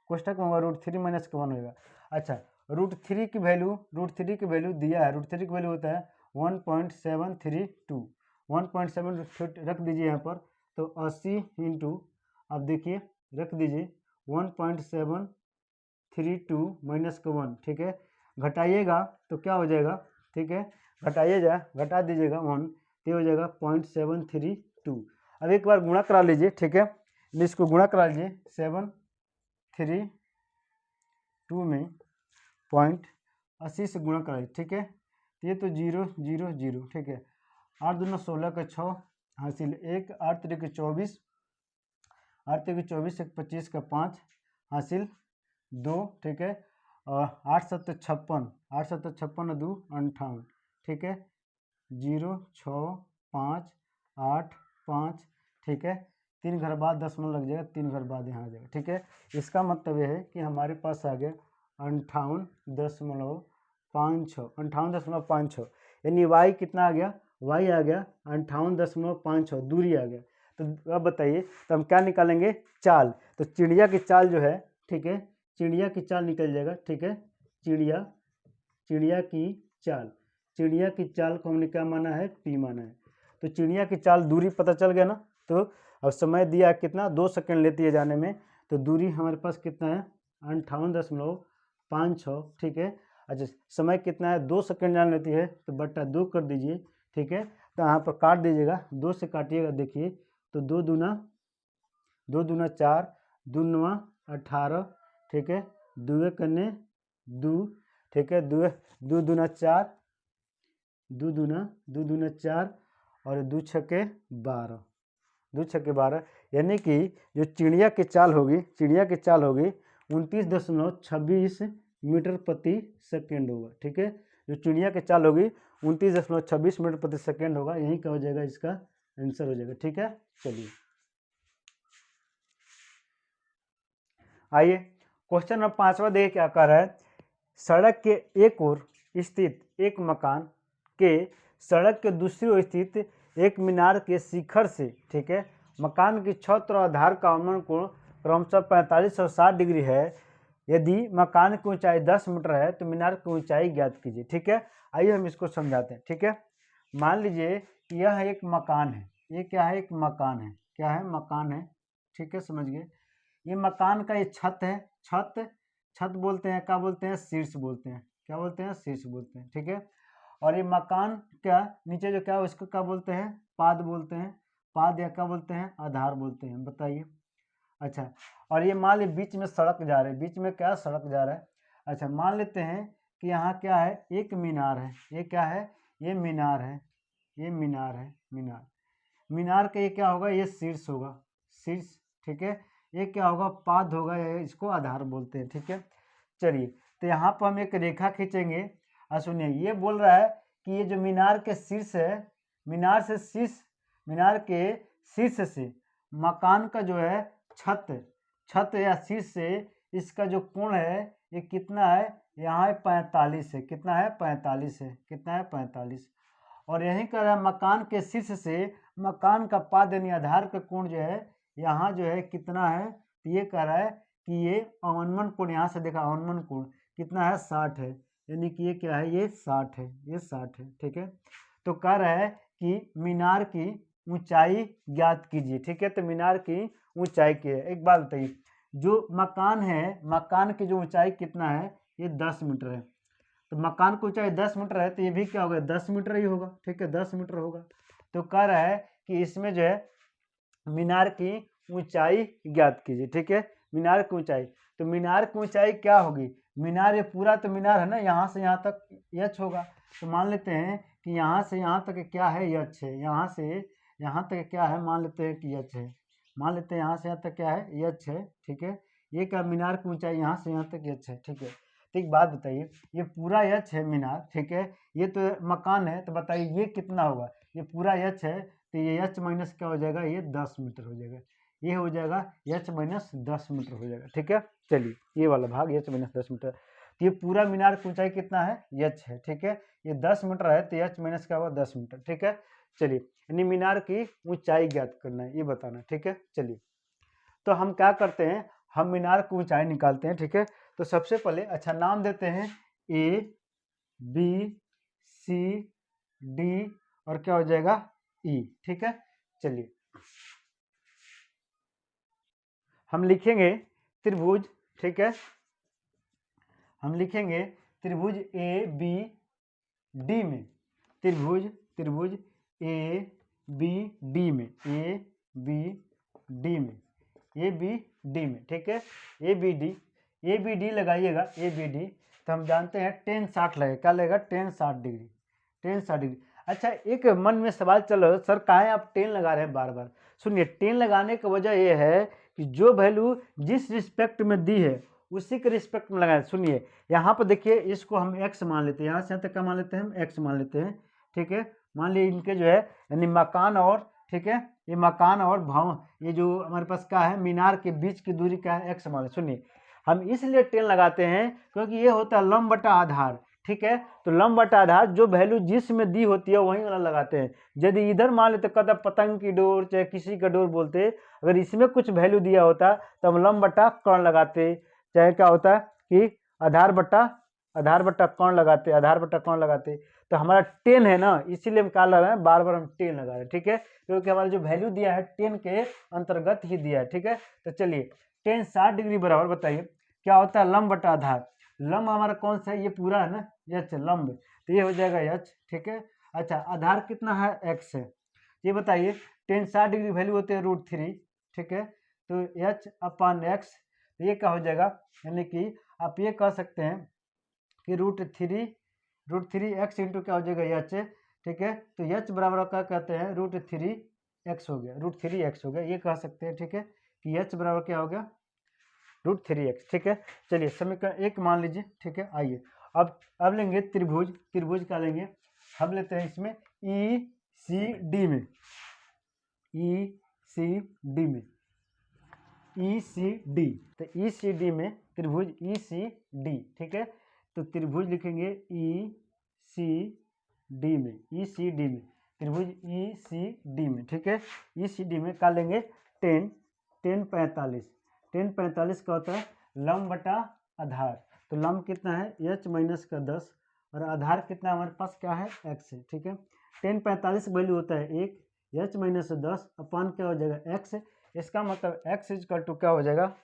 कोष्टक में होगा √3 माइनस का 1 होगा। अच्छा √3 की वैल्यू दिया है, √3 की वैल्यू होता है 1.732, 1.7 रख दीजिए यहाँ पर, तो 80 इंटू, अब देखिए रख दीजिए 1.732 माइनस का 1, ठीक है। घटाइएगा तो क्या हो जाएगा, ठीक है, घटा दीजिएगा 1, तो हो जाएगा 0.732। अब एक बार गुणा करा लीजिए, ठीक है, इसको गुणा करा लीजिए 732 में 0.80 से गुणा करा लीजिए, ठीक है। तो ये तो 0 0 0, ठीक है। 8 दूना 16 का 6 हासिल 1, 8 3 के 24, 8 3 के 24, 1 25 का 5 हासिल 2, ठीक है। और 8 7 56, 8 7 56 2 58, ठीक है। 0 6 5 8 5, ठीक है। 3 घर बाद 10 मिनट लग जाएगा, 3 घर बाद यहाँ आ जाएगा, ठीक है। इसका मतलब ये है कि हमारे पास आ गया 58.56, यानी y कितना आ गया, y आ गया 58.56, दूरी आ गया। तो अब बताइए तो हम क्या निकालेंगे, चाल। तो चिड़िया की चाल जो है, ठीक है, चिड़िया की चाल निकल जाएगा, ठीक है। चिड़िया की चाल को हमने क्या माना है, p माना है। तो चिड़िया की चाल दूरी पता चल गया ना। तो अब समय दिया कितना 2 सेकंड लेती है जाने में, तो दूरी हमारे पास कितना है 58.56, ठीक है। अच्छा समय कितना है 2 सेकंड जाने लेती है, तो बट्टा 2 कर दीजिए, ठीक है। तो यहाँ पर काट दीजिएगा, 2 से काटिएगा, देखिए तो 2 दूना 4, 2 9 18, ठीक है। 2 करने 2, ठीक है। 2 दूना 4, 2 दूना 4 और 2 छक्के 12, 2 छक्के 12, यानी कि जो चिड़िया की चाल होगी 29.26 मीटर प्रति सेकेंड होगा, ठीक है। जो चिड़िया की चाल होगी 29.26 मीटर प्रति सेकेंड होगा, यही क्या हो जाएगा, इसका आंसर हो जाएगा। ठीक है, चलिए आइए क्वेश्चन नंबर 5वां देखिए क्या कर रहा है। सड़क के एक ओर स्थित एक मकान के सड़क के दूसरी ओर स्थित एक मीनार के शिखर से, ठीक है, मकान की छत और आधार का अवमन कोण क्रमशः 45 और 60 डिग्री है। यदि मकान की ऊंचाई 10 मीटर है तो मीनार की ऊंचाई ज्ञात कीजिए। ठीक है, आइए हम इसको समझाते हैं। ठीक है, मान लीजिए कि यह एक मकान है, ये क्या है, एक मकान है, क्या है, मकान है। ठीक है, समझ गए। ये मकान का ये छत है, छत बोलते हैं, क्या बोलते हैं, शीर्ष बोलते हैं, क्या बोलते हैं, शीर्ष बोलते हैं। ठीक है, और ये मकान क्या नीचे जो क्या है उसको क्या बोलते हैं, पाद बोलते हैं, पाद या क्या बोलते हैं, आधार बोलते हैं। बताइए। अच्छा, और ये मान ली बीच में सड़क जा रही है, बीच में क्या सड़क जा रहा है। अच्छा, मान लेते हैं कि यहाँ क्या है, एक मीनार है, ये क्या है, ये मीनार है, ये मीनार है, मीनार का ये क्या होगा, ये शीर्ष होगा, शीर्ष। ठीक है, ये क्या होगा, पाद होगा, या इसको आधार बोलते हैं। ठीक है, चलिए तो यहाँ पर हम एक रेखा खींचेंगे। और सुनिए, ये बोल रहा है कि ये जो मीनार के शीर्ष है, मीनार के शीर्ष से मकान का जो है छत या शीर्ष से इसका जो कोण है ये कितना है, यहाँ 45 है, कितना है, 45 है, कितना है, 45। और यही कह रहा है मकान के शीर्ष से मकान का पाद यानी आधार का कोण जो है यहाँ जो है कितना है, तो ये कह रहा है कि ये अवनमन कोण, यहाँ से देखा अवनमन कोण कितना है, 60 है, यानी कि ये क्या है, ये 60 है, ये 60 है। ठीक है, तो कह रहा है कि मीनार की ऊंचाई ज्ञात कीजिए। ठीक है, तो मीनार की ऊंचाई की है। एक बात बताइए, जो मकान है, मकान की जो ऊंचाई कितना है, ये 10 मीटर है, तो मकान की ऊंचाई 10 मीटर है, तो ये भी क्या होगा, 10 मीटर ही होगा। ठीक है, 10 मीटर होगा। तो कह रहा है कि इसमें जो है मीनार की ऊंचाई ज्ञात कीजिए। ठीक है, मीनार की ऊंचाई, तो मीनार की ऊंचाई क्या होगी, मीनार ये पूरा तो मीनार है ना, यहाँ से यहाँ तक यच होगा, तो मान लेते हैं कि यहाँ से यहाँ तक क्या है, यच है, यहाँ से यहाँ तक क्या है, मान लेते हैं कि यच है, मान लेते हैं यहाँ से यहाँ तक क्या है, यच है। ठीक है, ये क्या, मीनार की ऊंचाई यहाँ से यहाँ तक यच है। ठीक है, तो एक बात बताइए, ये पूरा यच है मीनार, ठीक है, ये तो मकान है, तो बताइए ये कितना होगा, ये पूरा यच है, तो ये एच माइनस क्या हो जाएगा, ये 10 मीटर हो जाएगा, ये हो जाएगा एच माइनस 10 मीटर हो जाएगा। ठीक है, चलिए ये वाला भाग एच माइनस 10 मीटर, तो ये पूरा मीनार की ऊंचाई कितना है, एच है। ठीक है, ये 10 मीटर है, तो एच माइनस क्या होगा, 10 मीटर। ठीक है, चलिए यानी मीनार की ऊंचाई ज्ञात करना है, ये बताना। ठीक है, चलिए तो हम क्या करते हैं, हम मीनार की ऊंचाई निकालते हैं। ठीक है, तो सबसे पहले अच्छा नाम देते हैं ए बी सी डी और क्या हो जाएगा, ई। ठीक है, चलिए हम लिखेंगे त्रिभुज। ठीक है, हम लिखेंगे त्रिभुज ए बी डी में, त्रिभुज ए बी डी में, ए बी डी में, ए बी डी में। ठीक है, ए बी डी लगाइएगा, ए बी डी, तो हम जानते हैं टेन 60 लगेगा, क्या लगेगा, टेन 60 डिग्री, टेन 60 डिग्री। अच्छा, एक मन में सवाल चल रहा है, सर काहे आप टेन लगा रहे हैं बार बार। सुनिए, टेन लगाने की वजह यह है कि जो वैल्यू जिस रिस्पेक्ट में दी है उसी के रिस्पेक्ट में लगाए। सुनिए यहाँ पर देखिए, इसको हम एक्स मान लेते हैं, यहाँ से यहाँ तक क्या मान लेते हैं, हम एक्स मान लेते हैं। ठीक है, मान लीजिए इनके जो है यानी मकान और, ठीक है, ये मकान और भवन, ये जो हमारे पास क्या है मीनार के बीच की दूरी क्या है, एक्स मान लें। सुनिए हम इसलिए टेन लगाते हैं क्योंकि ये होता है लंब बटा आधार। ठीक है, तो लंब बटा आधार जो वैल्यू जिसमें दी होती है वहीं वाला लगाते हैं। यदि इधर मान लेते कहता पतंग की डोर चाहे किसी का डोर बोलते, अगर इसमें कुछ वैल्यू दिया होता तो हम लंब बटा कर्ण लगाते, चाहे क्या होता है कि आधार बट्टा कर्ण लगाते, आधार बट्टा कर्ण लगाते। तो हमारा 10 है ना, इसीलिए हम क्या लगा रहे हैं, बार बार हम 10 लगा रहे हैं। ठीक है, क्योंकि हमारा जो वैल्यू दिया है 10 के अंतर्गत ही दिया है। ठीक है, तो चलिए 10 60 डिग्री बराबर, बताइए क्या होता है, लंब बटा आधार। लंब हमारा कौन सा है, ये पूरा है ना, एच लंब, तो ये हो जाएगा एच। ठीक है, अच्छा आधार कितना है, एक्स है। ये बताइए 10 60 डिग्री वैल्यू होते हैं √3। ठीक है, तो एच अपन एक्स, ये क्या हो जाएगा, यानी कि आप ये कह सकते हैं कि √3 एक्स इंटू क्या हो जाएगा, एच। ठीक है, तो एच बराबर क्या कहते हैं, √3 एक्स हो गया, √3 एक्स हो गया, ये कह सकते हैं। ठीक है, कि एच बराबर क्या हो गया, √3 एक्स। ठीक है, चलिए समीकरण 1 मान लीजिए। ठीक है, आइए अब लेंगे त्रिभुज। त्रिभुज का लेंगे, हम लेते हैं इसमें ई सी डी में, ई सी डी में, ई सी डी। तो ई सी डी में त्रिभुज ई सी डी, ठीक है। तो त्रिभुज लिखेंगे ई सी डी में, ई सी डी में, त्रिभुज ई सी डी में, ठीक है। ई सी डी में का लेंगे 10, 10 45, 10 45 का होता है लंब बटा आधार। तो लंब कितना है h माइनस का 10 और आधार कितना हमारे पास क्या है x है, ठीक है। 10 45 वैल्यू होता है 1, h माइनस 10 अपान क्या हो जाएगा x। इसका मतलब x इजकल टू क्या हो जाएगा,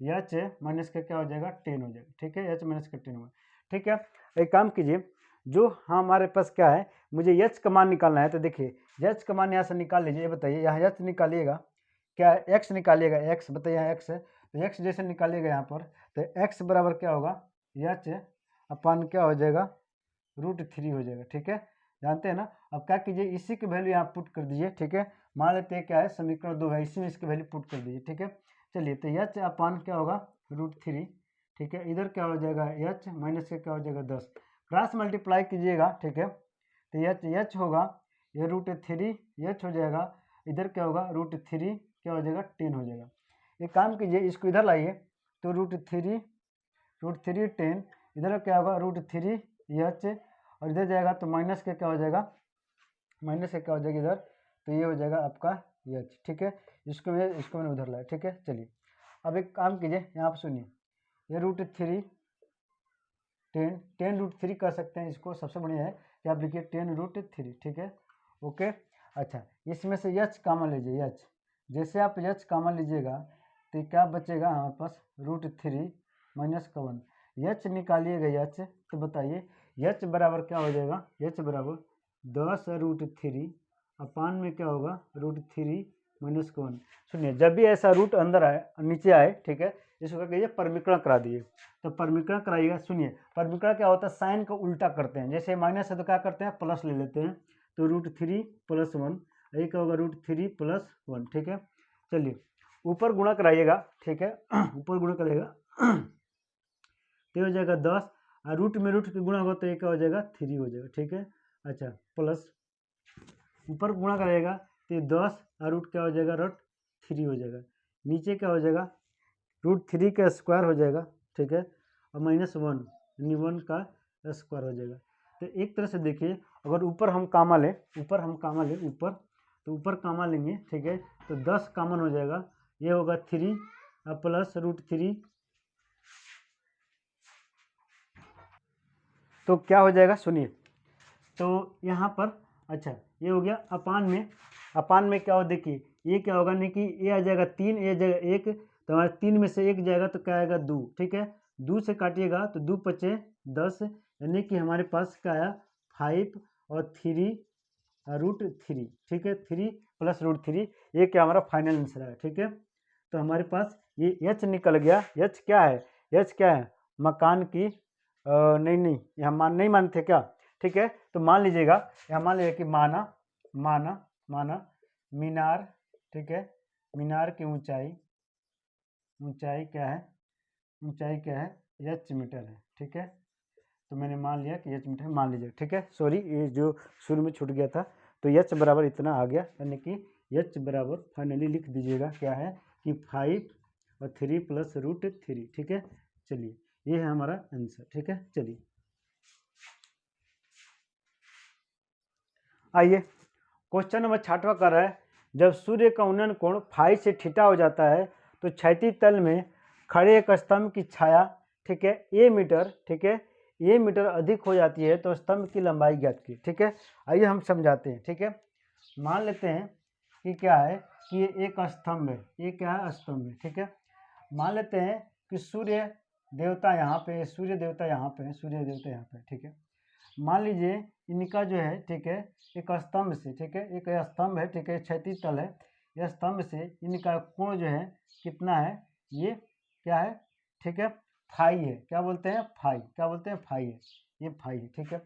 h माइनस का क्या हो जाएगा 10 हो जाएगा, ठीक है। h माइनस का 10 होगा, ठीक है। एक काम कीजिए, जो हमारे पास क्या है, मुझे h का मान निकालना है। तो देखिए h का मान यहाँ से निकाल लीजिए। ये बताइए यहाँ h निकालिएगा, क्या x निकालिएगा, x बताइए यहाँ x है। तो x जैसे निकालिएगा यहाँ पर, तो x बराबर क्या होगा, h अपान क्या हो जाएगा √3 हो जाएगा, ठीक है। जानते हैं ना। अब क्या कीजिए, इसी की वैल्यू यहाँ पुट कर दीजिए, ठीक है। मान लेते हैं क्या है समीकरण 2 है, इसी में इसकी वैल्यू पुट कर दीजिए, ठीक है। चलिए, तो h अपान क्या होगा √3, ठीक है। इधर क्या हो जाएगा h माइनस का क्या हो जाएगा 10, क्रॉस मल्टीप्लाई कीजिएगा, ठीक है। तो h होगा ये √3 h हो जाएगा, इधर क्या होगा √3 क्या हो जाएगा 10 हो जाएगा। एक काम कीजिए, इसको इधर लाइए, तो √3 10, इधर क्या होगा √3 h और इधर जाएगा तो माइनस का क्या हो जाएगा, माइनस का क्या हो जाएगा इधर, तो ये हो जाएगा आपका h, ठीक है। इसको मैंने उधर लाया, ठीक है। चलिए अब एक काम कीजिए, यहाँ पर सुनिए, ये √3 10 √3 कर सकते हैं इसको। सबसे बढ़िया है कि आप लिखिए 10 √3, ठीक है, ओके। अच्छा, इसमें से h कॉमन लीजिए, h जैसे आप h कॉमन लीजिएगा तो क्या बचेगा हमारे पास √3 माइनस का 1, h निकालिएगा h। तो बताइए h बराबर क्या हो जाएगा, h बराबर 10 √3 अपान में क्या होगा √3 माइनस का 1। सुनिए, जब भी ऐसा रूट अंदर आए नीचे आए, ठीक है, इसको क्या कीजिए परमीकरण करा दिए। तो परमीकरण कराइएगा। सुनिए, परमीकरण क्या होता है, साइन को उल्टा करते हैं। जैसे माइनस है तो क्या करते हैं प्लस ले लेते हैं, तो √3 + 1, ये क्या होगा √3 + 1, ठीक है। चलिए ऊपर गुणा कराइएगा, ठीक है। ऊपर गुणा करेगा तो हो जाएगा 10 और रूट में रूट के गुणा होगा तो ये क्या हो जाएगा 3 हो जाएगा, ठीक है। अच्छा, प्लस ऊपर गुणा करेगा तो 10 और रूट क्या हो जाएगा √3 हो जाएगा। नीचे क्या हो जाएगा √3 का स्क्वायर हो जाएगा, ठीक है, और -1 यानी 1 का स्क्वायर हो जाएगा। तो एक तरह से देखिए, अगर ऊपर हम कामा लें, ऊपर तो ऊपर कामा लेंगे, ठीक है, तो 10 कॉमन हो जाएगा, ये होगा 3 प्लस √3, तो क्या हो जाएगा सुनिए। तो यहाँ पर अच्छा ये हो गया अपान में क्या हो, देखिए ये क्या होगा नहीं कि ये आ जाएगा 3, ये जाएगा 1, तो हमारे 3 में से 1 जाएगा तो क्या आएगा 2, ठीक है। 2 से काटिएगा तो 2 × 5 = 10, यानी कि हमारे पास क्या आया 5 और 3 √3, ठीक है। 3 + √3, ये क्या हमारा फाइनल आंसर है, ठीक है। तो हमारे पास ये h निकल गया। h क्या है मकान की नहीं यहाँ मान नहीं मानते क्या, ठीक है। तो मान लीजिएगा, यहाँ मान लीजिए कि माना मीनार, ठीक है, मीनार की ऊंचाई क्या है, h मीटर है, ठीक है। तो मैंने मान लिया कि h मीटर मान लीजिए, ठीक है। सॉरी, ये जो शुरू में छूट गया था। तो h बराबर इतना आ गया, यानी कि h बराबर फाइनली लिख दीजिएगा क्या है कि 5 और 3 + √3, ठीक है। चलिए ये है हमारा आंसर, ठीक है। चलिए आइए क्वेश्चन नंबर 6वां कर रहा है, जब सूर्य का उन्नयन कोण फाई से थीटा हो जाता है तो क्षैतिज तल में खड़े एक स्तंभ की छाया, ठीक है, a मीटर, ठीक है, a मीटर अधिक हो जाती है तो स्तंभ की लंबाई ज्ञात की, ठीक है। आइए हम समझाते हैं, ठीक है। मान लेते हैं कि क्या है कि ये एक स्तंभ है, ये क्या है स्तंभ है, ठीक है। मान लेते हैं कि सूर्य देवता यहाँ पे, सूर्य देवता यहाँ पे, ठीक है। मान लीजिए इनका जो है, ठीक है, एक स्तंभ से, ठीक है, एक स्तंभ है, ठीक है, क्षैतिज तल है, यह स्तंभ से इनका कोण जो है कितना है, ये क्या है, ठीक है, फाई है। क्या बोलते हैं फाई है, ये फाई है, ठीक है।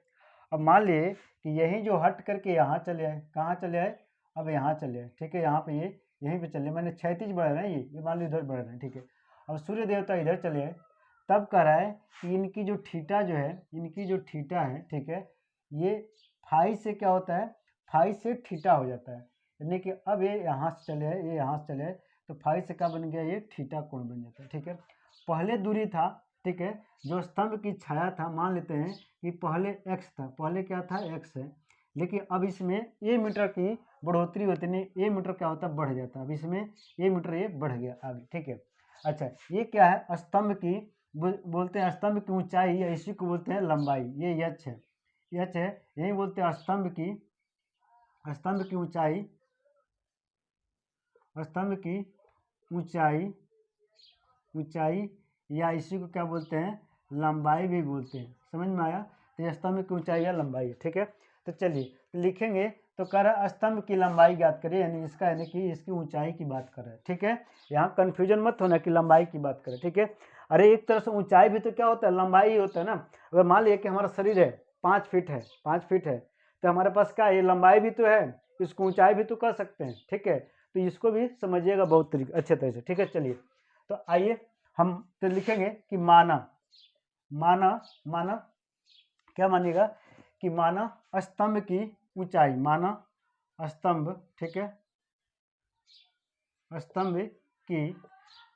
अब मान लिए कि यही जो हट करके यहाँ चले आए, कहाँ चले आए, अब यहाँ चले आए, ठीक है, यहाँ पे ये यहीं पे चले, मैंने क्षैतिज बढ़ रहे हैं, ये मान लो इधर बढ़ रहे हैं, ठीक है। अब सूर्य देवता इधर चले आए तब कह रहा है कि इनकी जो थीटा जो है, इनकी जो थीटा है, ठीक है, ये फाई से क्या होता है, फाई से थीटा हो जाता है, यानी कि अब ये यहाँ से चले, ये यहाँ से चले, तो फाई से क्या बन गया, ये थीटा कोण बन जाता है, ठीक है। पहले दूरी था, ठीक है, जो स्तंभ की छाया था, मान लेते हैं कि पहले x था, पहले क्या था, x है, लेकिन अब इसमें a मीटर की बढ़ोतरी होती नहीं, a मीटर क्या होता है, बढ़ जाता है, अब इसमें a मीटर ये बढ़ गया आगे, ठीक है। अच्छा, ये क्या है, स्तंभ की बोलते हैं, स्तंभ की ऊंचाई, या इसी को बोलते हैं लंबाई, ये h है, h है, यही बोलते हैं स्तंभ की ऊंचाई, स्तंभ की ऊंचाई, ऊंचाई, या इसी को क्या बोलते हैं, लंबाई भी बोलते हैं, समझ में आया। तो ये स्तंभ की ऊंचाई या लंबाई है, ठीक है। तो चलिए तो लिखेंगे, तो कह रहा है स्तंभ की लंबाई ज्ञात करें, यानी इसका, यानी कि इसकी ऊंचाई की बात कर रहा है, ठीक है। यहाँ कंफ्यूजन मत होना कि लंबाई की बात करें, ठीक है। अरे एक तरह से ऊंचाई भी तो क्या होता है, लंबाई ही होता है ना। अगर मान लिया कि हमारा शरीर है 5 फीट है, 5 फीट है, तो हमारे पास क्या है, ये लंबाई भी तो है, इसको ऊंचाई भी तो कर सकते हैं, ठीक है। तो इसको भी समझिएगा बहुत तरीके अच्छे तरह से, ठीक है। चलिए तो आइए हम तो लिखेंगे कि माना, क्या मानिएगा कि माना स्तंभ की ऊंचाई, माना स्तंभ, ठीक है, स्तंभ की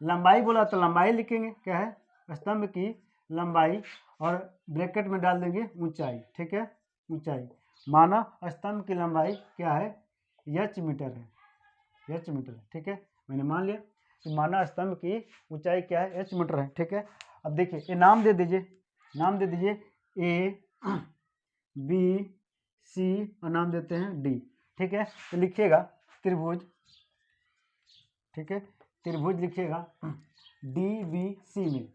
लंबाई बोला तो लंबाई लिखेंगे, क्या है, स्तंभ की लंबाई, और ब्रैकेट में डाल देंगे ऊंचाई, ठीक है, ऊंचाई। माना स्तंभ की लंबाई क्या है, h मीटर है, h मीटर है, ठीक है। मैंने मान लिया कि माना स्तंभ की ऊंचाई क्या है, h मीटर है, ठीक है। अब देखिए ये नाम दे दीजिए, नाम दे दीजिए A, B, C और नाम देते हैं D, ठीक है। तो लिखिएगा त्रिभुज, ठीक है, त्रिभुज लिखिएगा DBC में,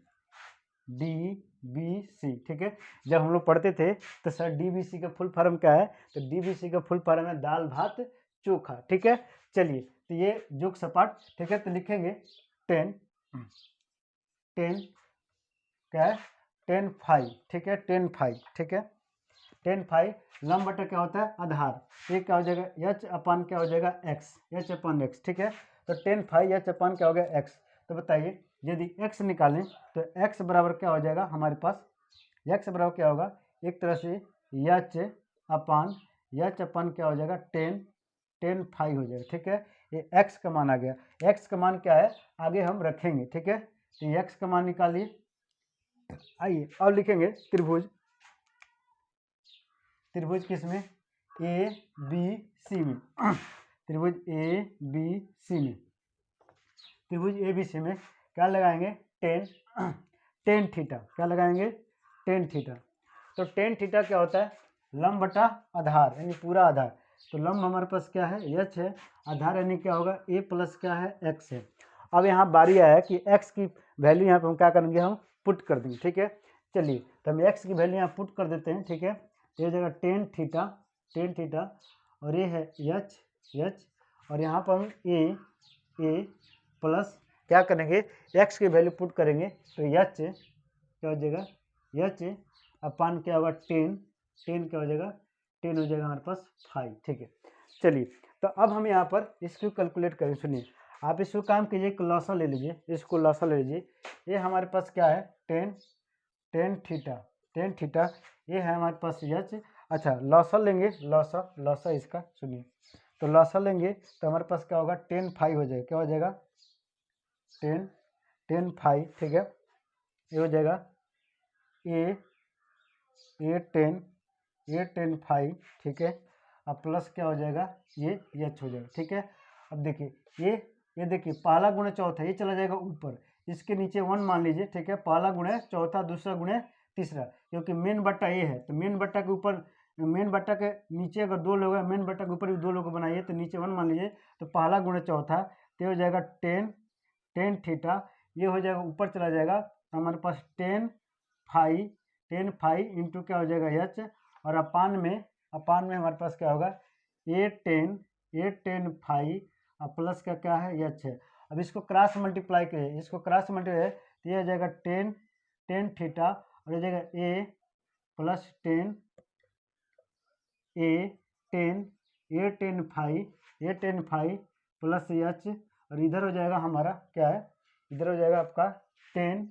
DBC, ठीक है। जब हम लोग पढ़ते थे तो सर DBC का फुल फॉर्म क्या है, तो DBC का फुल फॉर्म है दाल भात चोखा, ठीक है। चलिए तो ये जोक सपाट, ठीक है, तो लिखेंगे 10 क्या है, 10 फाई, ठीक है, 10 फाई, ठीक है, 10 फाई। लंब बटा क्या होता है, आधार, ये क्या हो जाएगा, h अपन क्या हो जाएगा, x, h अपन x, ठीक है। तो 10 फाई h अपन क्या हो गया, x। तो बताइए यदि x निकालें तो x बराबर क्या हो जाएगा हमारे पास, x बराबर क्या होगा, एक तरह से h अपन क्या हो जाएगा, 10 फाई हो जाएगा, ठीक है। ये x का मान आ गया, x का मान क्या है आगे हम रखेंगे, ठीक है। तो x का मान निकालिए। आइए अब लिखेंगे त्रिभुज, त्रिभुज किसमें, ए बी सी में, त्रिभुज ए बी सी में, त्रिभुज ए बी सी में क्या लगाएंगे, टेन थीटा, क्या लगाएंगे, टेन थीटा। तो टेन थीटा क्या होता है, लंब बटा आधार, यानी पूरा आधार। तो लंब हमारे पास क्या है, h है, आधार यानी क्या होगा, a प्लस क्या है, x है। अब यहाँ बारी आया कि x की वैल्यू यहाँ पे हम क्या करेंगे, हम पुट कर देंगे, ठीक है। चलिए तो हम x की वैल्यू यहाँ पुट कर देते हैं, ठीक है। ये जगह टेन थीटा, और ये है h, और यहाँ पर हम a प्लस क्या करेंगे, x की वैल्यू पुट करेंगे, तो h क्या हो जाएगा, h अपान क्या होगा, 10 क्या हो जाएगा, 10 हो जाएगा हमारे पास 5, ठीक है। चलिए तो अब हम यहाँ पर इसको कैलकुलेट करें, सुनिए आप इसको काम कीजिए, एक लॉसा ले लीजिए, इसको लॉसा ले लीजिए। ये हमारे पास क्या है, टेन थीटा, ये है हमारे पास h। अच्छा लॉसा लेंगे, लॉसा इसका सुनिए, तो लॉसा लेंगे तो हमारे पास क्या होगा, 10 फाई हो जाएगा, क्या हो जाएगा, 10 फाई, ठीक है। ये हो जाएगा ए टेन फाई, ठीक है। अब प्लस क्या हो जाएगा, ये h हो जाएगा, ठीक है। अब देखिए ये देखिए पहला गुणे चौथा, ये चला जाएगा ऊपर, इसके नीचे 1 मान लीजिए, ठीक है। पहला गुणे चौथा, दूसरा गुणे तीसरा, क्योंकि मेन बट्टा ये है, तो मेन बट्टा के ऊपर, मेन बट्टा के नीचे अगर 2 लोग हैं, मेन बट्टा के ऊपर भी 2 लोग बनाइए, तो नीचे 1 मान लीजिए, तो पहला गुणे चौथा, तो हो जाएगा 10 थीटा, ये हो जाएगा ऊपर चला जाएगा, तो हमारे पास 10 फाई इंटू क्या हो जाएगा, h, और अपान में हमारे पास क्या होगा, ए टेन फाई, और प्लस का क्या है, h है। अब इसको क्रॉस मल्टीप्लाई करिए, इसको क्रॉस मल्टीप्लाई, तो ये हो जाएगा 10 थीटा, और हो जाएगा a plus 10 A ten phi plus h, और इधर हो जाएगा हमारा क्या है, इधर हो जाएगा आपका 10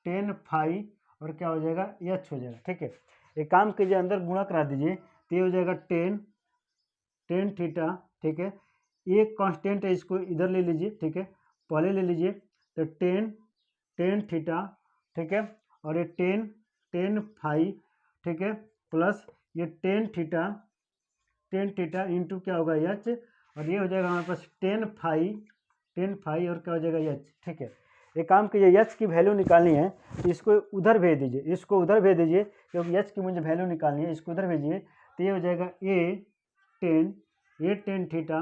टेन फाई और क्या हो जाएगा एच हो जाएगा। ठीक है, एक काम कीजिए अंदर गुणा करा दीजिए, तो ये हो जाएगा टेन थीटा। ठीक है, एक कांस्टेंट है, इसको इधर ले लीजिए। ठीक है, पहले ले लीजिए तो टेन थीटा। ठीक है, और ये टेन फाई। ठीक है, प्लस ये टेन थीटा इंटू क्या होगा एच, और ये हो जाएगा हमारे पास टेन फाई और क्या हो जाएगा एच। ठीक है, एक काम कीजिए एच की वैल्यू निकालनी है तो इसको उधर भेज दीजिए, क्योंकि एच की मुझे वैल्यू निकालनी है, इसको उधर भेजिए। तो ये हो जाएगा टेन थीटा